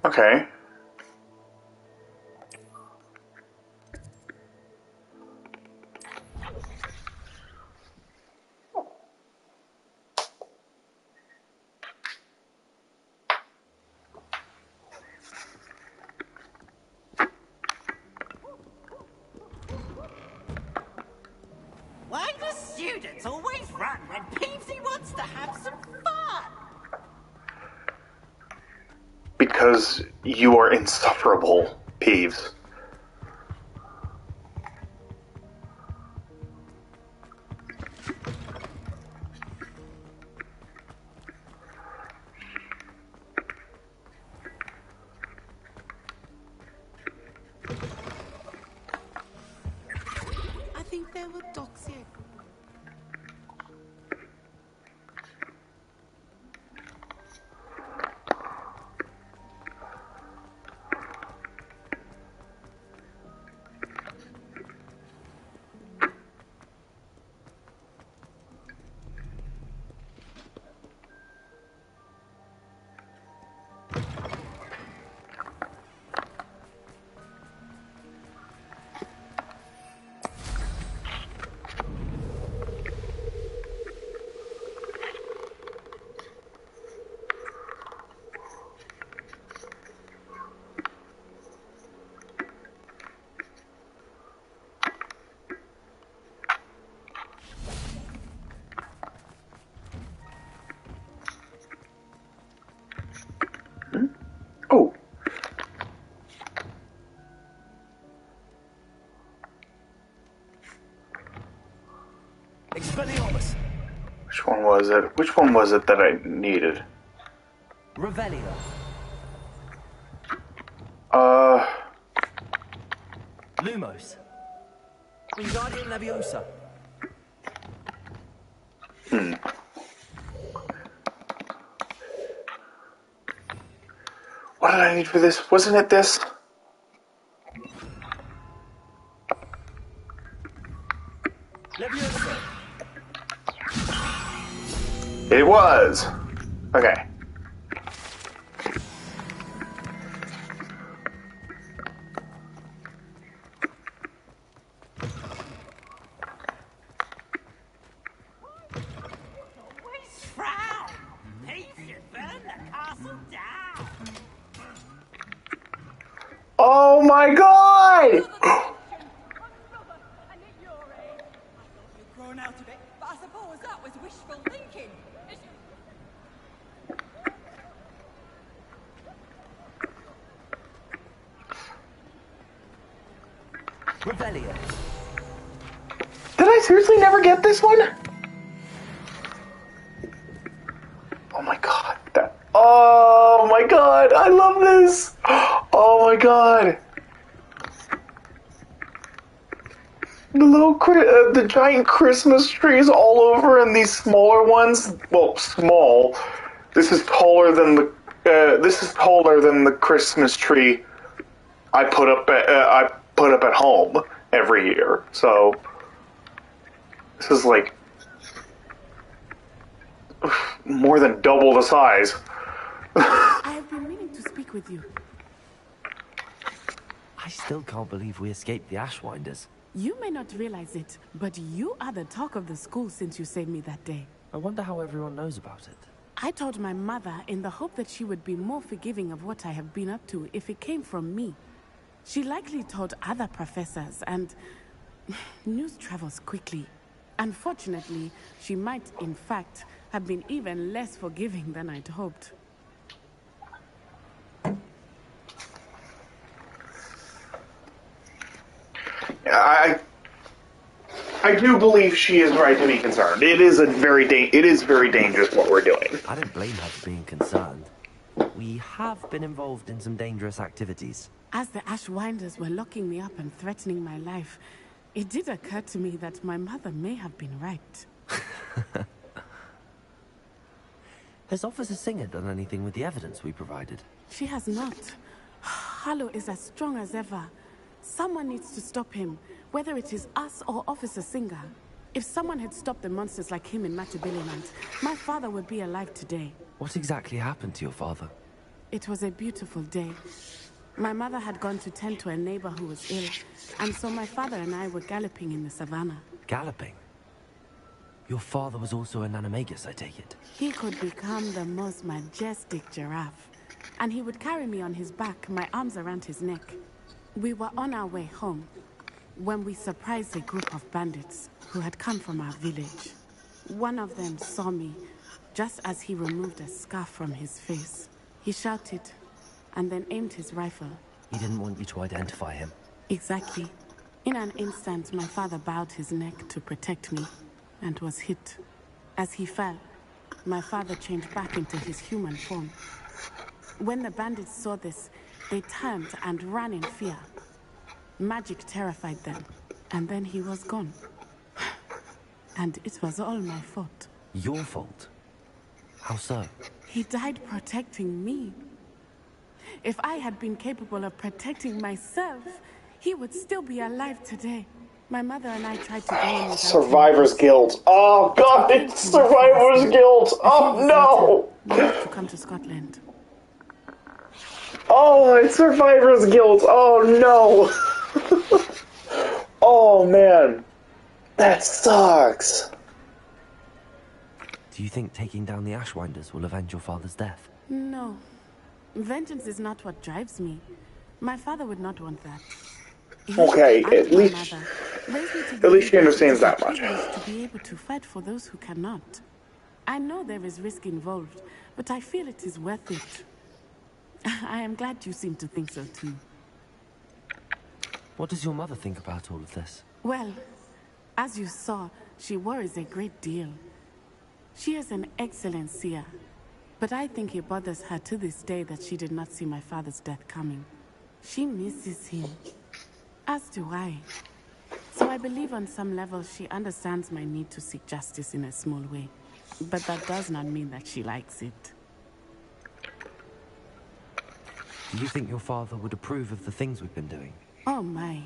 Okay. Why do students always run when Peevesy wants to have some fun? Because you are insufferable, Peeves. I think there were dogs here. Oh. Expelliarmus. Which one was it? Which one was it that I needed? Revelio. Lumos. Wingardium Leviosa. What did I need for this? Wasn't it this? Leviosa. It was. Okay. Always frown. Peeves should burn the castle down. Oh my god! You're grown out a bit, but I suppose that was wishful thinking. Revelio. Did I seriously never get this one? Oh my god. Oh my god, I love this! Oh my god. The giant Christmas trees all over, and these smaller ones, well, small. This is taller than the Christmas tree I put up at home every year. So this is like more than double the size. I have been meaning to speak with you. I still can't believe we escaped the Ashwinders. You may not realize it, but you are the talk of the school since you saved me that day. I wonder how everyone knows about it. I told my mother in the hope that she would be more forgiving of what I have been up to if it came from me. She likely told other professors, and news travels quickly. Unfortunately, she might, in fact, have been even less forgiving than I'd hoped. I do believe she is right to be concerned. It is very dangerous what we're doing. I don't blame her for being concerned. We have been involved in some dangerous activities. As the Ashwinders were locking me up and threatening my life, it did occur to me that my mother may have been right. Has Officer Singer done anything with the evidence we provided? She has not. Harlow is as strong as ever. Someone needs to stop him, whether it is us or Officer Singer. If someone had stopped the monsters like him in Matabeleland, my father would be alive today. What exactly happened to your father? It was a beautiful day. My mother had gone to tend to a neighbor who was ill, and so my father and I were galloping in the savannah. Galloping? Your father was also an animagus, I take it? He could become the most majestic giraffe, and he would carry me on his back, my arms around his neck. We were on our way home when we surprised a group of bandits who had come from our village. One of them saw me just as he removed a scarf from his face. He shouted and then aimed his rifle. He didn't want you to identify him. Exactly. In an instant, my father bowed his neck to protect me and was hit. As he fell, my father changed back into his human form. When the bandits saw this, they turned and ran in fear. Magic terrified them, and then he was gone. And it was all my fault. Your fault? How so? He died protecting me. If I had been capable of protecting myself, he would still be alive today. My mother and I tried to go on without Survivor's guilt. Oh god, it's survivor's guilt. Oh no! We had to come to Scotland. Oh, it's survivor's guilt. Oh no! Oh man, that sucks. Do you think taking down the Ashwinders will avenge your father's death? No. Vengeance is not what drives me. My father would not want that. Okay, at least she understands that much. To be able to fight for those who cannot. I know there is risk involved, but I feel it is worth it. I am glad you seem to think so too. What does your mother think about all of this? Well, as you saw, she worries a great deal. She is an excellent seer, but I think it bothers her to this day that she did not see my father's death coming. She misses him, as do I. So I believe on some level she understands my need to seek justice in a small way. But that does not mean that she likes it. Do you think your father would approve of the things we've been doing? Oh my,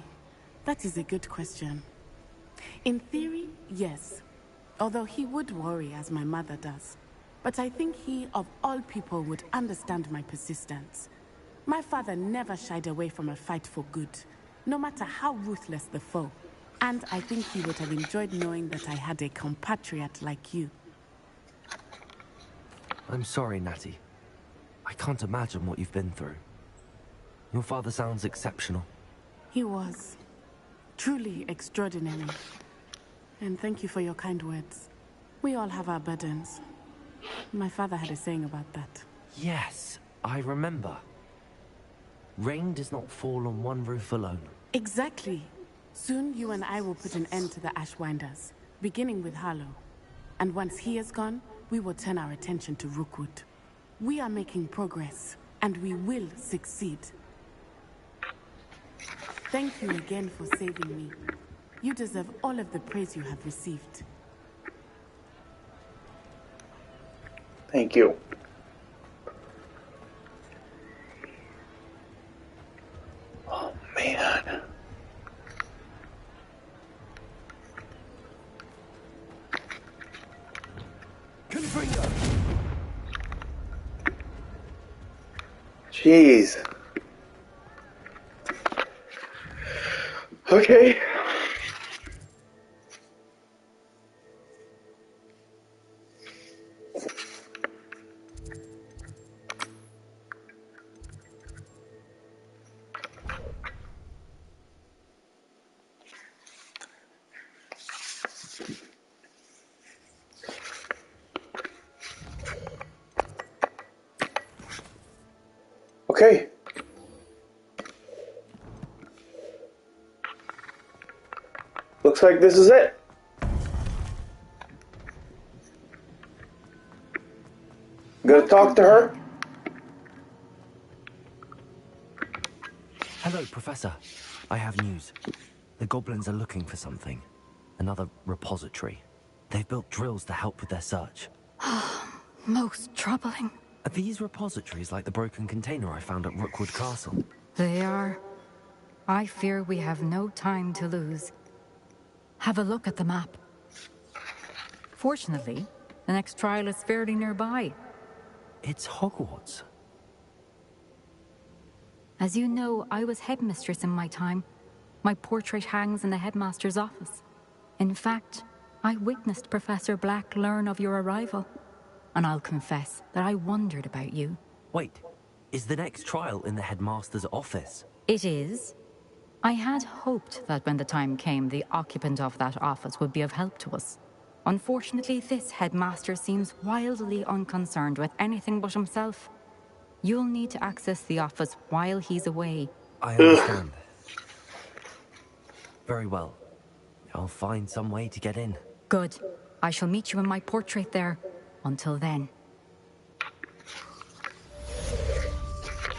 that is a good question. In theory, yes. Although he would worry as my mother does. But I think he, of all people, would understand my persistence. My father never shied away from a fight for good, no matter how ruthless the foe. And I think he would have enjoyed knowing that I had a compatriot like you. I'm sorry, Natty. I can't imagine what you've been through. Your father sounds exceptional. He was. Truly extraordinary. And thank you for your kind words. We all have our burdens. My father had a saying about that. Yes, I remember. Rain does not fall on one roof alone. Exactly. Soon you and I will put an end to the Ashwinders, beginning with Harlow. And once he is gone, we will turn our attention to Rookwood. We are making progress, and we will succeed. Thank you again for saving me. You deserve all of the praise you have received. Thank you. Oh, man. Jeez. Okay. Okay. Looks like this is it. I'm gonna talk to her. Hello, Professor. I have news. The goblins are looking for something. Another repository. They've built drills to help with their search. Most troubling. Are these repositories like the broken container I found at Rookwood Castle? They are. I fear we have no time to lose. Have a look at the map. Fortunately, the next trial is fairly nearby. It's Hogwarts. As you know, I was headmistress in my time. My portrait hangs in the headmaster's office. In fact, I witnessed Professor Black learn of your arrival. And I'll confess that I wondered about you. Wait, is the next trial in the headmaster's office? It is. I had hoped that when the time came, the occupant of that office would be of help to us. Unfortunately, this headmaster seems wildly unconcerned with anything but himself. You'll need to access the office while he's away. I understand. Very well. I'll find some way to get in. Good. I shall meet you in my portrait there. Until then.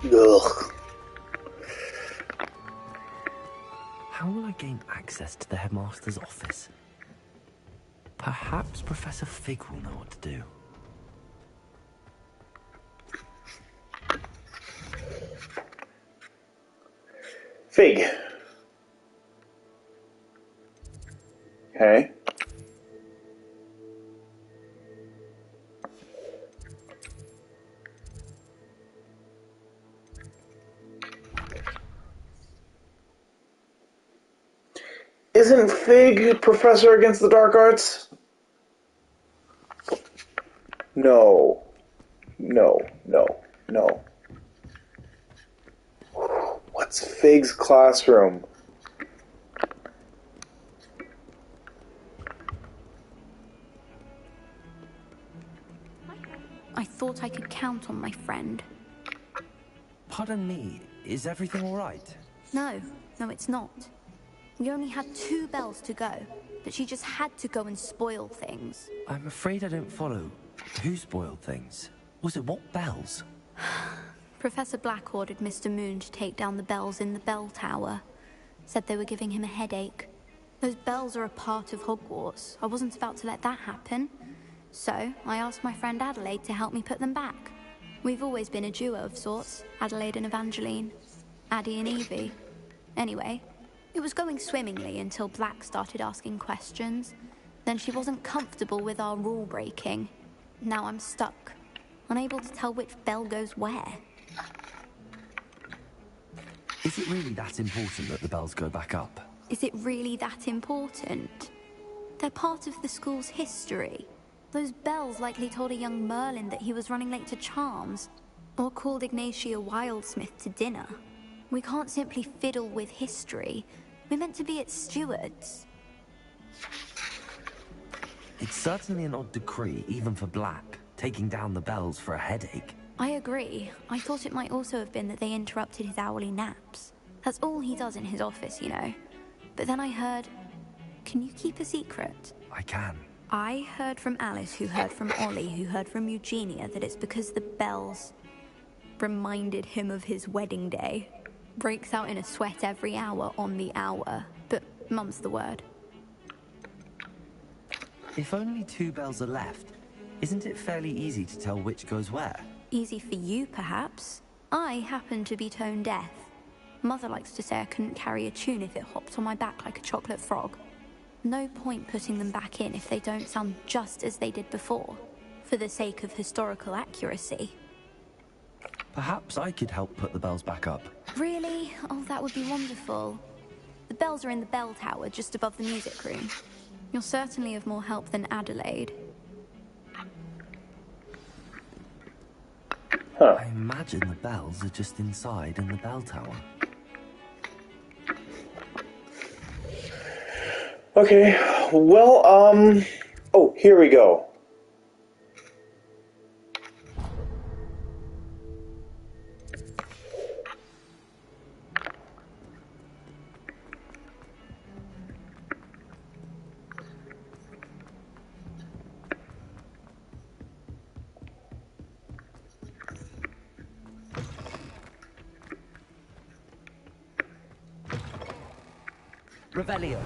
Ugh. How will I gain access to the headmaster's office? Perhaps Professor Fig will know what to do. Fig. Okay. Isn't Fig Professor Against the Dark Arts? No. No, no, no. What's Fig's classroom? I thought I could count on my friend. Pardon me, is everything all right? No, it's not. We only had 2 bells to go, but she just had to go and spoil things. I'm afraid I don't follow. Who spoiled things? Was it what bells? Professor Black ordered Mr. Moon to take down the bells in the bell tower. Said they were giving him a headache. Those bells are a part of Hogwarts. I wasn't about to let that happen. So, I asked my friend Adelaide to help me put them back. We've always been a duo of sorts, Adelaide and Evangeline. Addie and Evie. Anyway, it was going swimmingly until Black started asking questions. Then she wasn't comfortable with our rule breaking. Now I'm stuck, unable to tell which bell goes where. Is it really that important that the bells go back up? Is it really that important? They're part of the school's history. Those bells likely told a young Merlin that he was running late to Charms, or called Ignatia Wildsmith to dinner. We can't simply fiddle with history. We're meant to be its stewards. It's certainly an odd decree, even for Black, taking down the bells for a headache. I agree. I thought it might also have been that they interrupted his hourly naps. That's all he does in his office, you know. But then I heard... Can you keep a secret? I can. I heard from Alice, who heard from Ollie, who heard from Eugenia, that it's because the bells reminded him of his wedding day. Breaks out in a sweat every hour on the hour. But mum's the word. If only 2 bells are left, isn't it fairly easy to tell which goes where? Easy for you, perhaps. I happen to be tone deaf. Mother likes to say I couldn't carry a tune if it hopped on my back like a chocolate frog. No point putting them back in if they don't sound just as they did before, for the sake of historical accuracy. Perhaps I could help put the bells back up. Really? Oh, that would be wonderful. The bells are in the bell tower just above the music room. You're certainly of more help than Adelaide. I imagine the bells are just inside in the bell tower. Okay, well, oh, here we go. Revelio.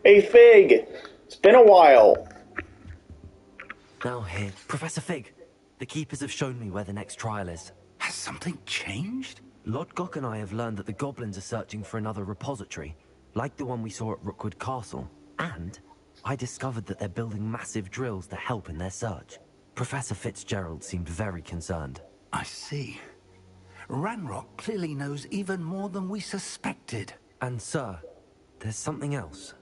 Hey, Fig! It's been a while. Now here, Professor Fig. The Keepers have shown me where the next trial is. Has something changed? Lodgok and I have learned that the goblins are searching for another repository, like the one we saw at Rookwood Castle. And I discovered that they're building massive drills to help in their search. Professor Fitzgerald seemed very concerned. I see. Ranrock clearly knows even more than we suspected. And sir, there's something else.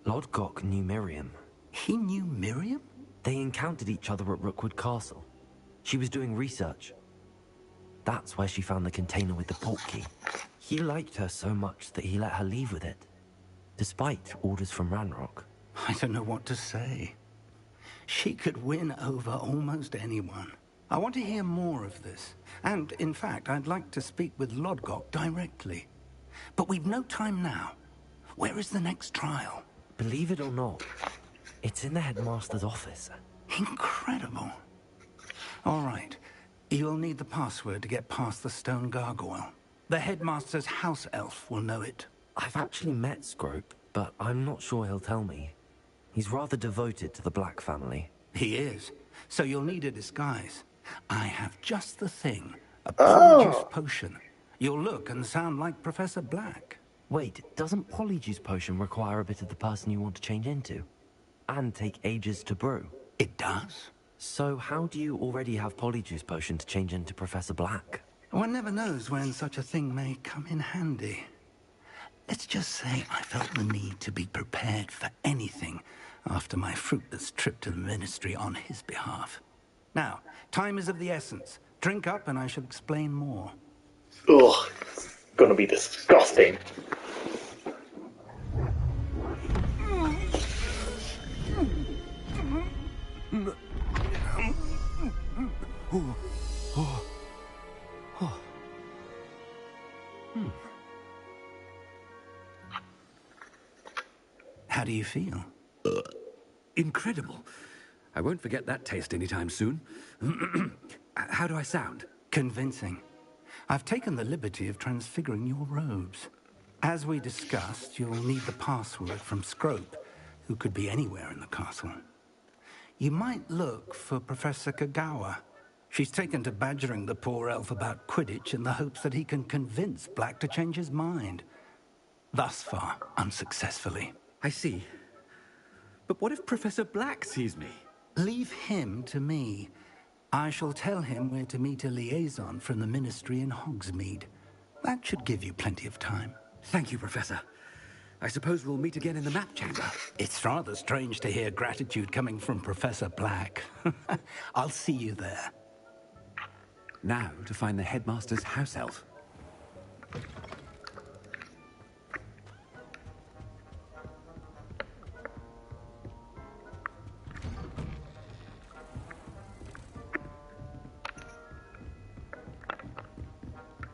Lodgok knew Miriam. He knew Miriam? They encountered each other at Rookwood Castle. She was doing research. That's where she found the container with the port key. He liked her so much that he let her leave with it, despite orders from Ranrock. I don't know what to say. She could win over almost anyone. I want to hear more of this. And, in fact, I'd like to speak with Lodgok directly. But we've no time now. Where is the next trial? Believe it or not, it's in the headmaster's office. Incredible. All right. You'll need the password to get past the stone gargoyle. The headmaster's house elf will know it. I've actually met Scrope, but I'm not sure he'll tell me. He's rather devoted to the Black family. He is. So you'll need a disguise. I have just the thing. A polyjuice potion. You'll look and sound like Professor Black. Wait, doesn't Polyjuice Potion require a bit of the person you want to change into? And take ages to brew? It does. So how do you already have Polyjuice Potion to change into Professor Black? One never knows when such a thing may come in handy. Let's just say I felt the need to be prepared for anything after my fruitless trip to the Ministry on his behalf. Now, time is of the essence. Drink up and I shall explain more. Ugh, it's gonna be disgusting. How do you feel? Incredible. I won't forget that taste anytime soon. How do I sound? Convincing. I've taken the liberty of transfiguring your robes. As we discussed, you'll need the password from Scrope, who could be anywhere in the castle. You might look for Professor Kagawa. She's taken to badgering the poor elf about Quidditch in the hopes that he can convince Black to change his mind. Thus far, unsuccessfully. I see. But what if Professor Black sees me? Leave him to me. I shall tell him where to meet a liaison from the Ministry in Hogsmeade. That should give you plenty of time. Thank you, Professor. I suppose we'll meet again in the map chamber. It's rather strange to hear gratitude coming from Professor Black. I'll see you there. Now to find the headmaster's house elf.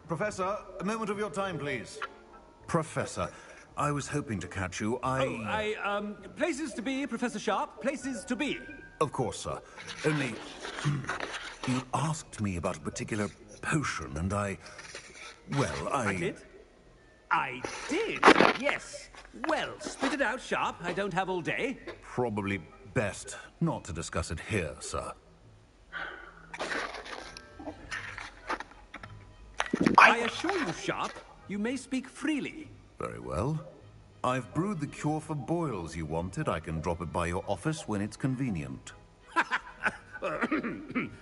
Professor, a moment of your time, please. Professor, I was hoping to catch you. Places to be, Professor Sharp. Places to be. Of course, sir. Only... you asked me about a particular potion, and I did? I did, yes. Well, spit it out, Sharp. I don't have all day. Probably best not to discuss it here, sir. I assure you, Sharp, you may speak freely. Very well. I've brewed the cure for boils you wanted. I can drop it by your office when it's convenient.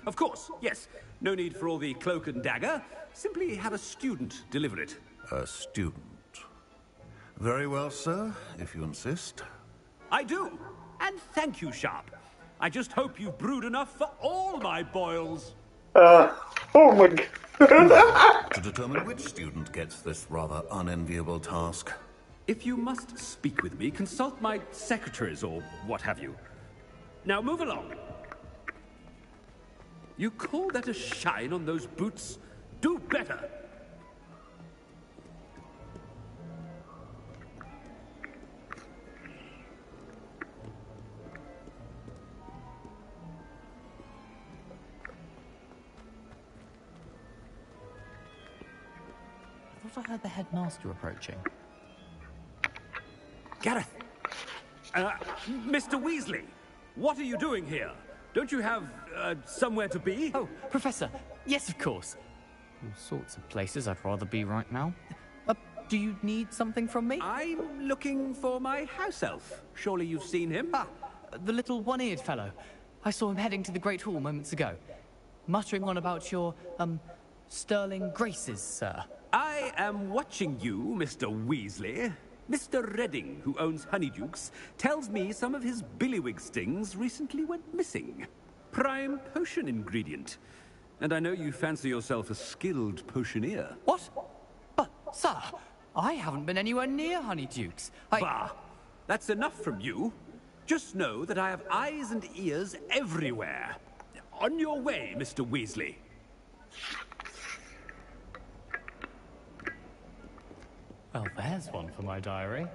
Of course, yes. No need for all the cloak and dagger. Simply have a student deliver it. A student. Very well, sir, if you insist. I do. And thank you, Sharp. I just hope you've brewed enough for all my boils. Oh my god. To determine which student gets this rather unenviable task. If you must speak with me, consult my secretaries or what have you. Now move along. You call that a shine on those boots? Do better. I thought I heard the headmaster approaching. Gareth! Mr. Weasley, what are you doing here? Don't you have, somewhere to be? Oh, Professor, yes, of course. All sorts of places I'd rather be right now. Do you need something from me? I'm looking for my house elf. Surely you've seen him? Ah, the little one-eared fellow. I saw him heading to the Great Hall moments ago. Muttering on about your, sterling graces, sir. I am watching you, Mr. Weasley. Mr. Redding, who owns Honeydukes, tells me some of his billywig stings recently went missing. Prime potion ingredient. And I know you fancy yourself a skilled potioneer. What? But, sir, I haven't been anywhere near Honeydukes. Bah! That's enough from you. Just know that I have eyes and ears everywhere. On your way, Mr. Weasley. Well, there's one for my diary.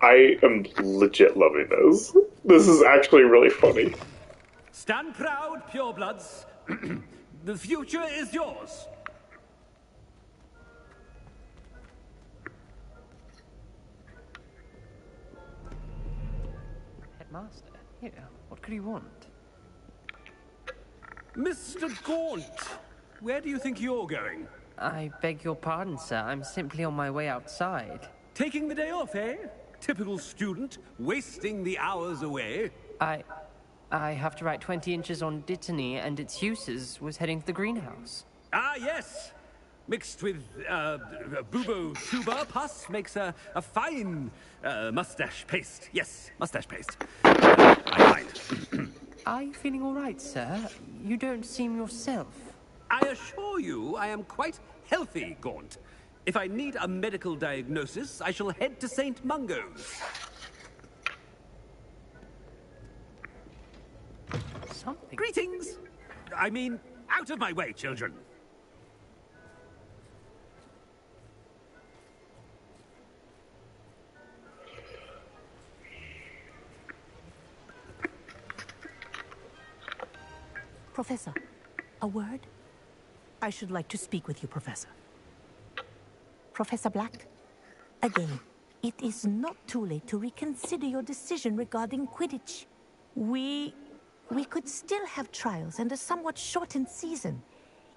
I am legit loving this. This is actually really funny. Stand proud, purebloods. The future is yours. Headmaster? Yeah, what could he want? Mr. Gaunt, where do you think you're going? I beg your pardon, sir. I'm simply on my way outside. Taking the day off, eh? Typical student, wasting the hours away. I have to write 20 inches on Dittany and its uses. Was heading to the greenhouse. Ah, yes. Mixed with bubo tuber pus makes a fine mustache paste. Yes, mustache paste. I lied. Are you feeling all right, sir? You don't seem yourself. I assure you I am quite healthy, Gaunt. If I need a medical diagnosis, I shall head to St. Mungo's. Something. Greetings! I mean, out of my way, children. Professor, a word? I should like to speak with you, Professor. Professor Black, again, it is not too late to reconsider your decision regarding Quidditch. We could still have trials and a somewhat shortened season.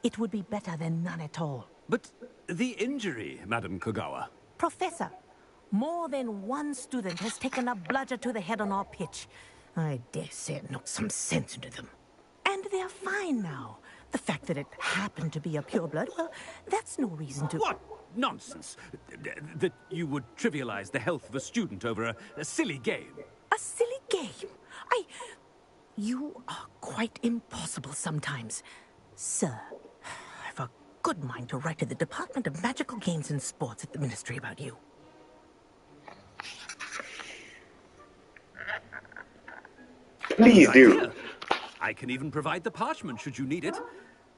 It would be better than none at all. But the injury, Madam Kogawa. Professor, more than one student has taken a bludger to the head on our pitch. I dare say it knocked some sense into them. And they're fine now. The fact that it happened to be a pureblood, well, that's no reason to... What nonsense! That you would trivialize the health of a student over a silly game. A silly game? You are quite impossible sometimes. Sir, I've a good mind to write to the Department of Magical Games and Sports at the Ministry about you. Please do. I can even provide the parchment should you need it.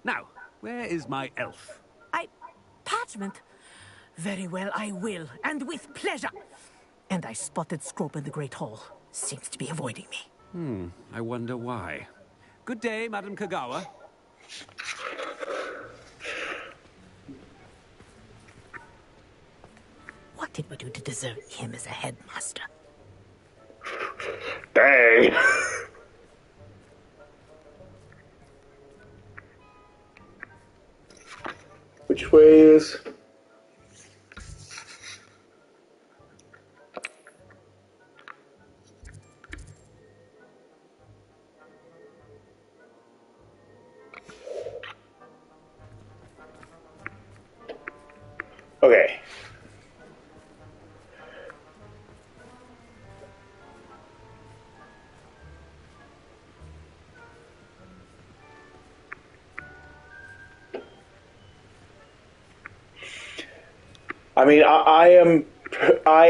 Now, where is my elf? Parchment? Very well, I will, and with pleasure. And I spotted Scrope in the Great Hall. Seems to be avoiding me. I wonder why. Good day, Madam Kogawa. What did we do to deserve him as a headmaster? Dang. Which way is... Okay. I mean, I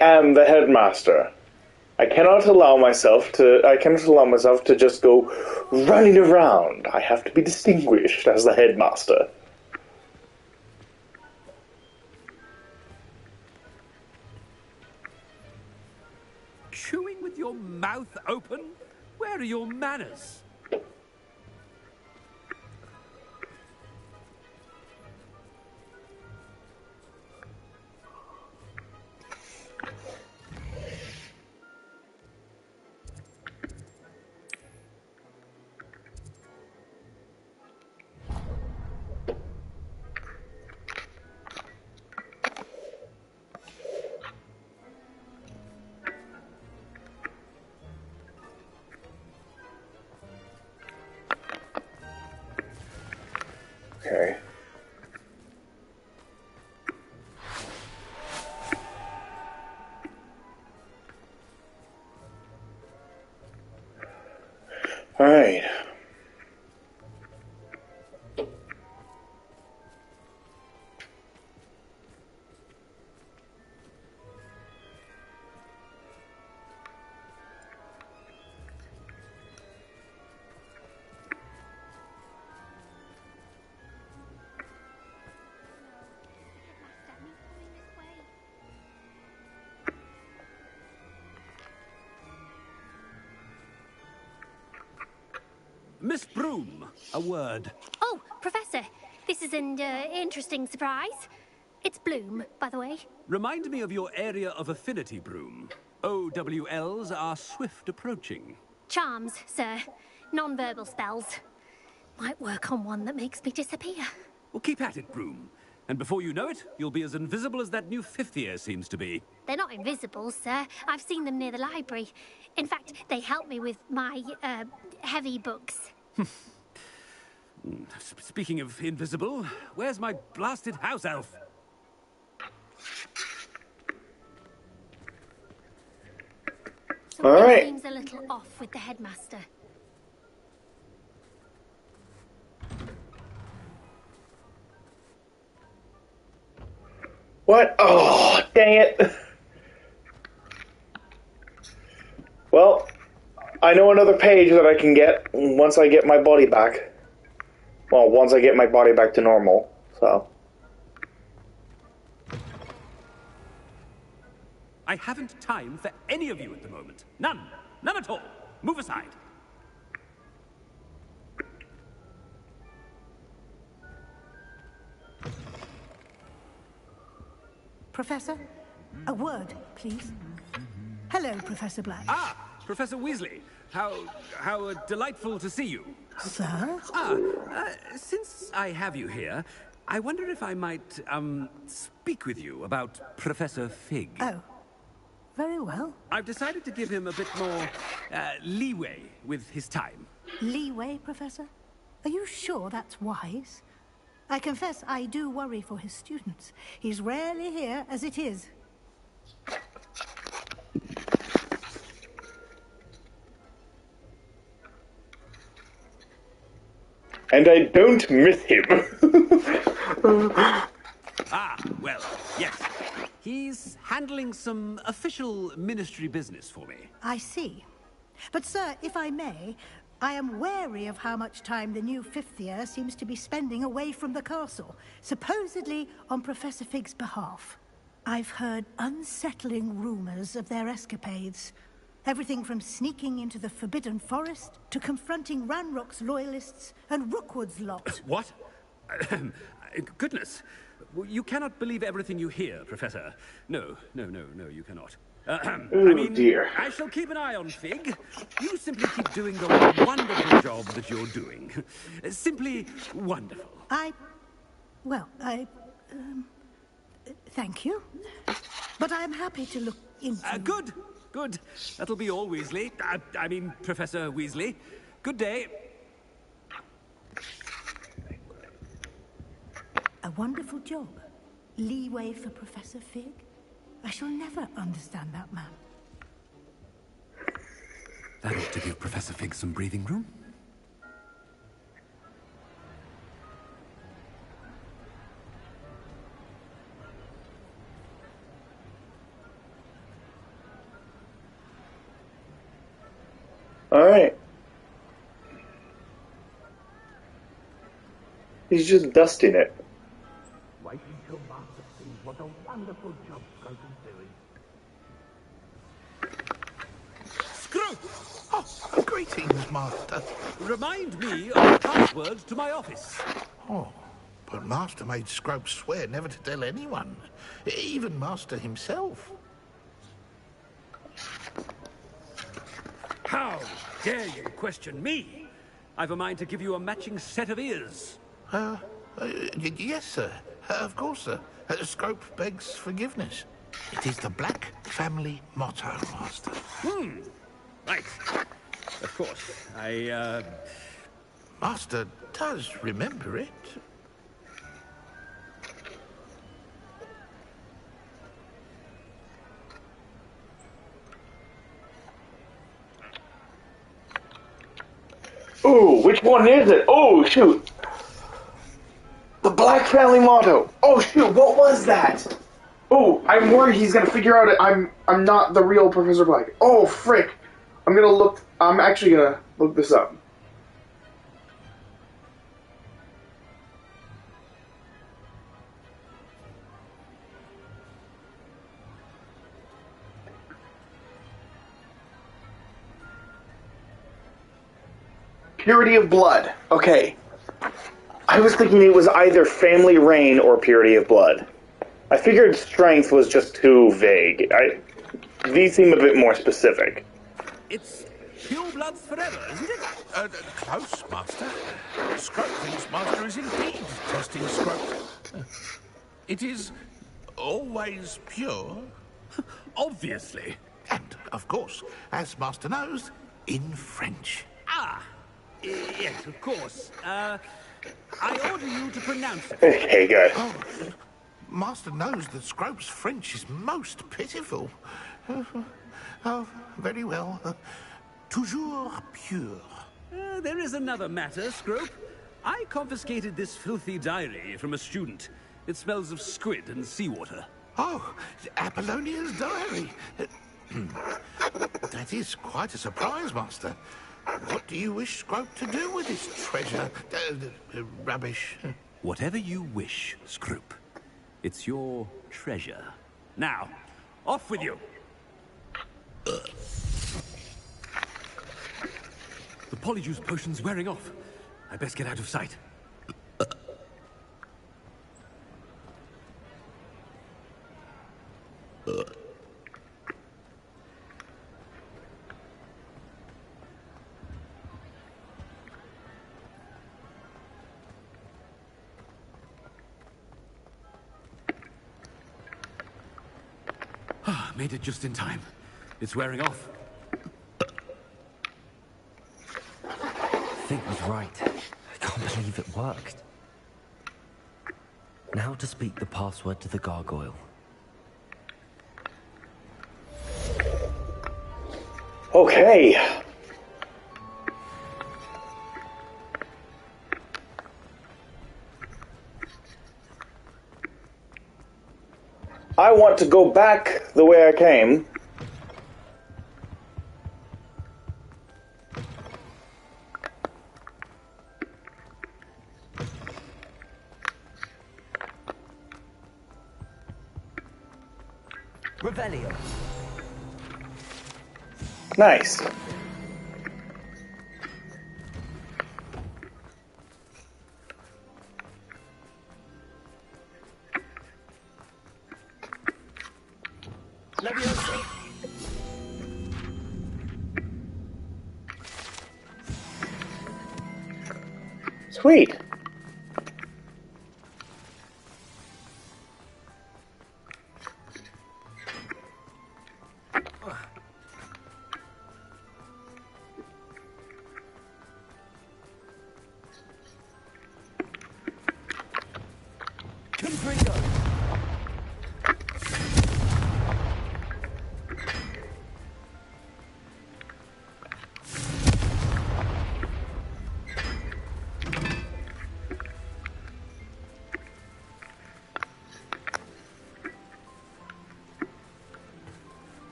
am the headmaster. I cannot allow myself to just go running around. I have to be distinguished as the headmaster. Chewing with your mouth open? Where are your manners? Okay. All right. Miss Broom, a word. Oh, Professor, this is an interesting surprise. It's Bloom, by the way. Remind me of your area of affinity, Broom. OWLs are swift approaching. Charms, sir. Non-verbal spells. Might work on one that makes me disappear. Well, keep at it, Broom. And before you know it, you'll be as invisible as that new fifth year seems to be. They're not invisible, sir. I've seen them near the library. In fact, they help me with my, heavy books. Speaking of invisible, where's my blasted house elf? Something seems a little off with the headmaster. What? Oh, dang it. Well, I know another page that I can get once I get my body back. Well, once I get my body back to normal, so. I haven't time for any of you at the moment. None. None at all. Move aside. Professor, a word, please. Hello, Professor Black. Ah, Professor Weasley. How delightful to see you. Sir? Since I have you here, I wonder if I might, speak with you about Professor Fig. Oh, very well. I've decided to give him a bit more, leeway with his time. Leeway, Professor? Are you sure that's wise? I confess I do worry for his students. He's rarely here as it is. And I don't miss him. Well, yes. He's handling some official ministry business for me. I see. But, sir, if I may, I am wary of how much time the new fifth year seems to be spending away from the castle, supposedly on Professor Fig's behalf. I've heard unsettling rumors of their escapades. Everything from sneaking into the Forbidden Forest to confronting Ranrock's loyalists and Rookwood's lot. What? Goodness. You cannot believe everything you hear, Professor. No, you cannot. Dear. I shall keep an eye on Fig. You simply keep doing the wonderful job that you're doing. Simply wonderful. Thank you. But I'm happy to look into... Good. That'll be all, Weasley. I mean, Professor Weasley. Good day. A wonderful job. Leeway for Professor Fig. I shall never understand that man. That ought to give Professor Fig some breathing room. Alright. He's just dusting it. Wait until Master sees what a wonderful job Scrope is doing. Scrope! Oh, greetings, Master. Remind me of the password to my office. Oh, but Master made Scrope swear never to tell anyone, even Master himself. How dare you question me? I've a mind to give you a matching set of ears. Yes, sir. Of course, sir. Scrope begs forgiveness. It is the Black family motto, Master. Right. Of course. Master does remember it. Ooh, which one is it? Oh, shoot. The Black family motto. Oh, shoot, what was that? Oh, I'm worried he's gonna figure out I'm not the real Professor Black. Oh, frick. I'm actually gonna look this up. Purity of blood. Okay. I was thinking it was either family reign or purity of blood. I figured strength was just too vague. These seem a bit more specific. It's pure bloods forever, isn't it? Close, Master. Scrope thinks Master is indeed testing Scrope. It is always pure. Obviously. And, of course, as Master knows, in French. Yes, of course. I order you to pronounce it. Okay, good. Oh, Master knows that Scrope's French is most pitiful. Oh, very well. Toujours pure. There is another matter, Scrope. I confiscated this filthy diary from a student. It smells of squid and seawater. Oh, Apollonia's diary. That is quite a surprise, Master. What do you wish Scrope to do with this treasure? Rubbish. Whatever you wish, Scrope. It's your treasure. Now, off with you. The Polyjuice potion's wearing off. I best get out of sight. Made it just in time. It's wearing off. Fig was right. I can't believe it worked. Now to speak the password to the gargoyle. Okay. I want to go back the way I came. Revelio. Nice. Leviosa. Sweet.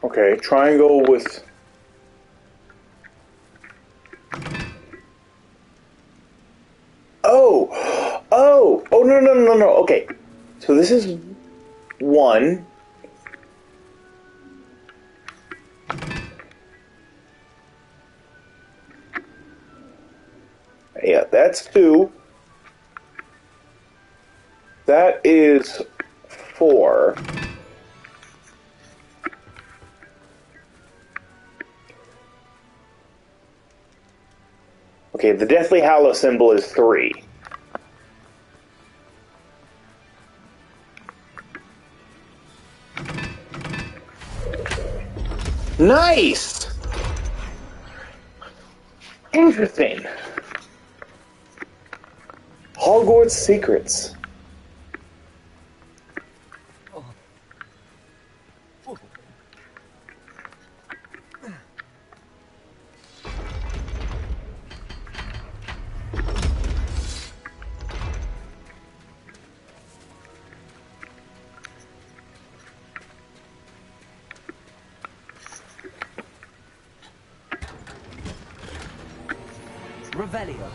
Okay, triangle with... Oh, no. Okay, so this is 1. Yeah, that's 2. That is 4. Okay, the Deathly Hallow symbol is 3. Nice! Interesting. Hogwarts secrets. Revelio.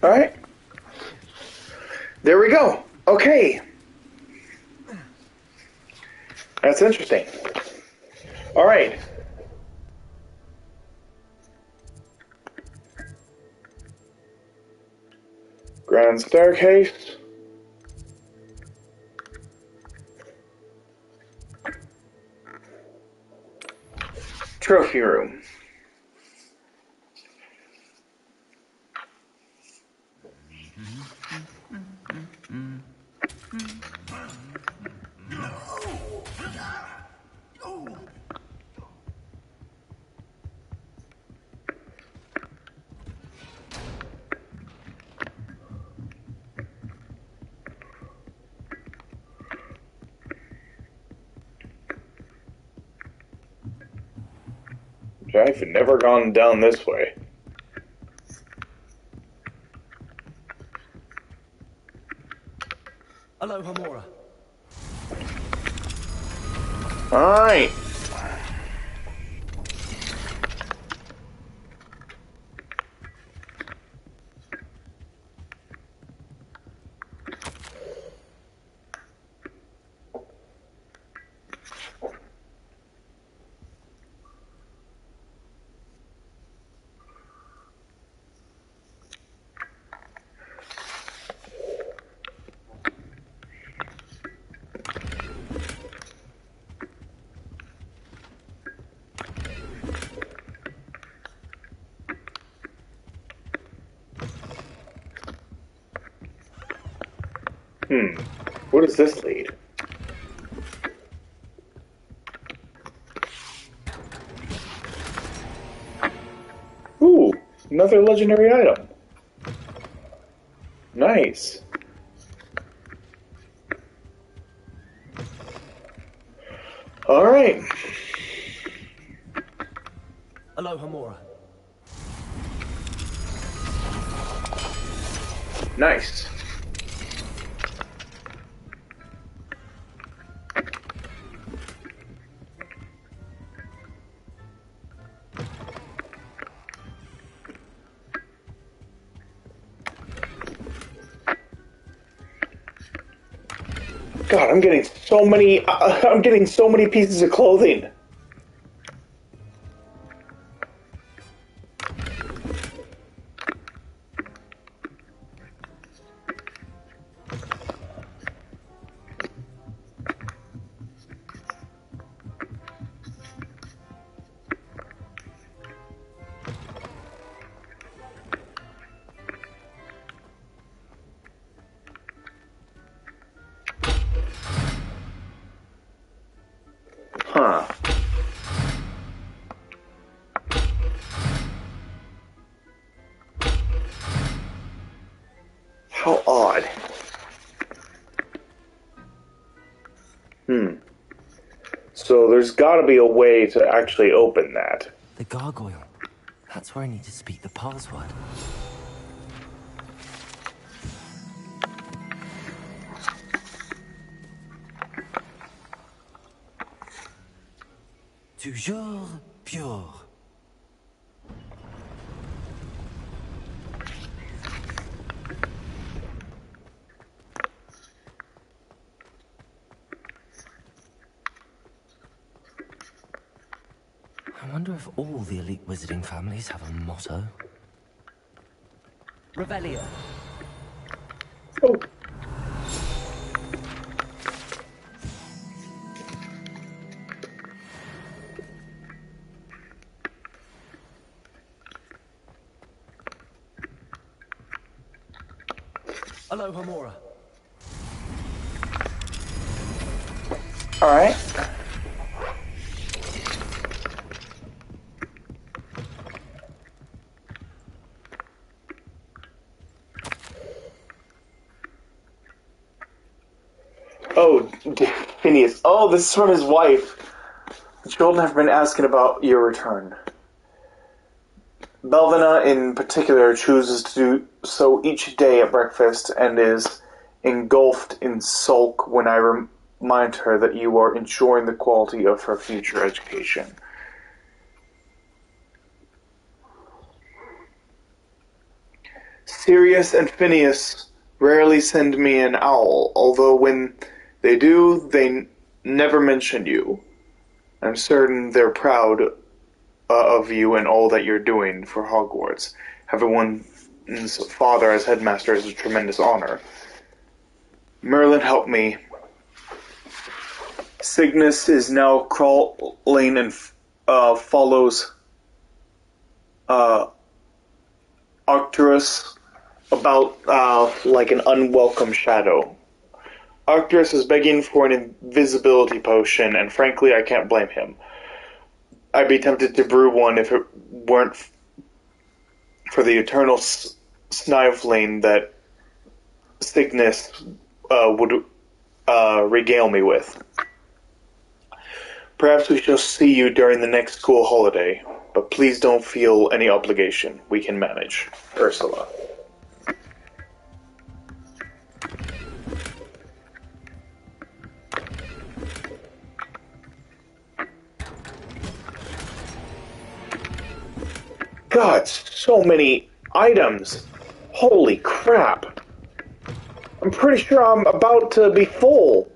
Alright. There we go. Okay. That's interesting. Alright. Grand staircase. Trophy room. I've never gone down this way. Aloha Mora. Alright. Where does this lead? Ooh, another legendary item. Nice. Alright. Aloha Mora. Nice. God, I'm getting so many. I'm getting so many pieces of clothing. Huh. How odd. So there's got to be a way to actually open that. The gargoyle. That's where I need to speak the password. Toujours pure. I wonder if all the elite wizarding families have a motto. Revelia. Oh. Aloha Mora. Alright. Oh, Phineas. Oh, this is from his wife. The children have been asking about your return. Belvina, in particular, chooses to do so each day at breakfast and is engulfed in sulk when I remind her that you are ensuring the quality of her future education. Sirius and Phineas rarely send me an owl, although when they do, they never mention you. I'm certain they're proud of you and all that you're doing for Hogwarts. Having one's father as headmaster is a tremendous honor. Merlin, help me. Cygnus is now crawling and follows Arcturus about like an unwelcome shadow. Arcturus is begging for an invisibility potion, and frankly, I can't blame him. I'd be tempted to brew one if it weren't for the eternal sniveling that Cygnus would regale me with. Perhaps we shall see you during the next school holiday, but please don't feel any obligation. We can manage. Ursula. God, so many items. Holy crap. I'm pretty sure I'm about to be full.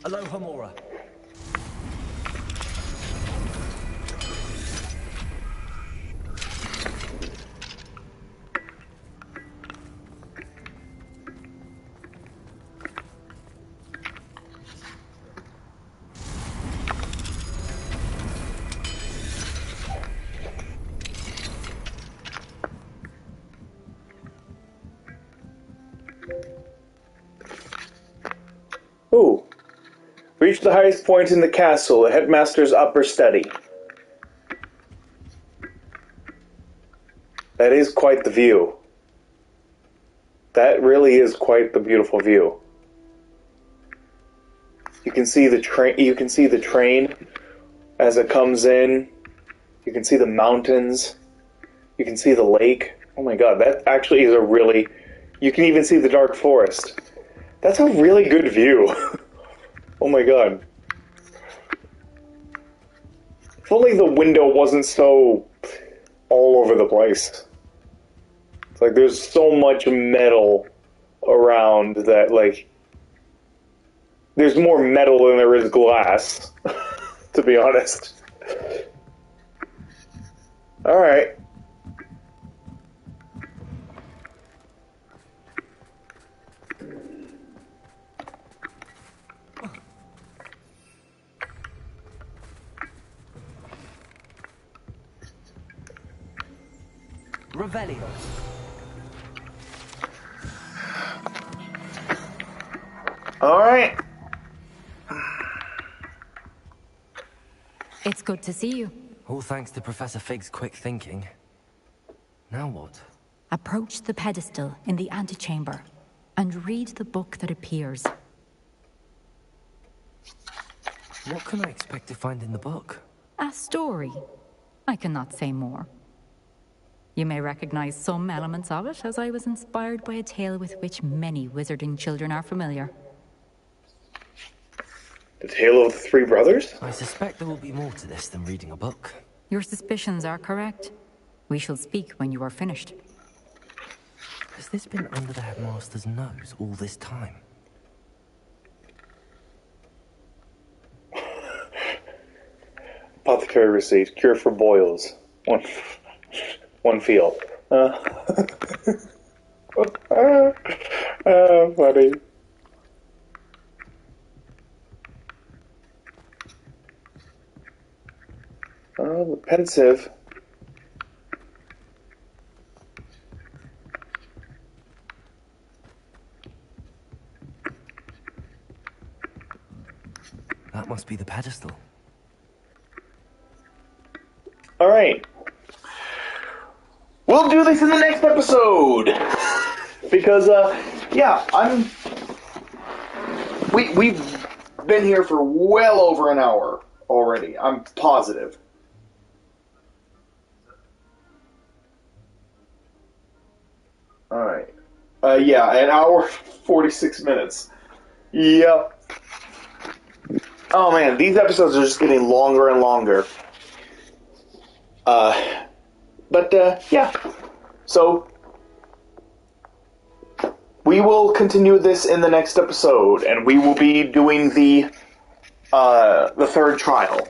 Aloha, Mora. Ooh. Reach the highest point in the castle, the headmaster's upper study. That is quite the view. That really is quite the beautiful view. You can see the train as it comes in. You can see the mountains. You can see the lake. Oh my god, that actually is a really... You can even see the dark forest. That's a really good view. Oh my god. If only the window wasn't so all over the place. It's like there's so much metal around that, like, there's more metal than there is glass, to be honest. Alright. Revelio. Alright. It's good to see you. All thanks to Professor Fig's quick thinking. Now what? Approach the pedestal in the antechamber and read the book that appears. What can I expect to find in the book? A story. I cannot say more. You may recognize some elements of it, as I was inspired by a tale with which many wizarding children are familiar. The Tale of the Three Brothers? I suspect there will be more to this than reading a book. Your suspicions are correct. We shall speak when you are finished. Has this been under the headmaster's nose all this time? Apothecary receipt. Cure for boils. One feel. Funny. Oh, the pensive. That must be the pedestal. Alright. We'll do this in the next episode! Because, yeah, We've been here for well over an hour already. I'm positive. Alright. Yeah, an hour, 46 minutes. Yep. Oh man, these episodes are just getting longer and longer. Yeah. So, we will continue this in the next episode, and we will be doing the third trial.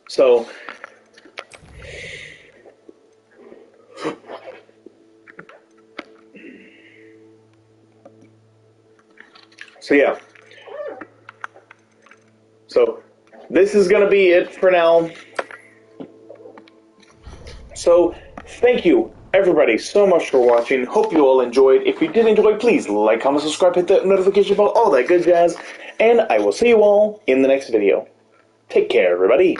So, yeah. So, this is going to be it for now. So, thank you, everybody, so much for watching. Hope you all enjoyed. If you did enjoy, please like, comment, subscribe, hit that notification bell, all that good jazz. And I will see you all in the next video. Take care, everybody.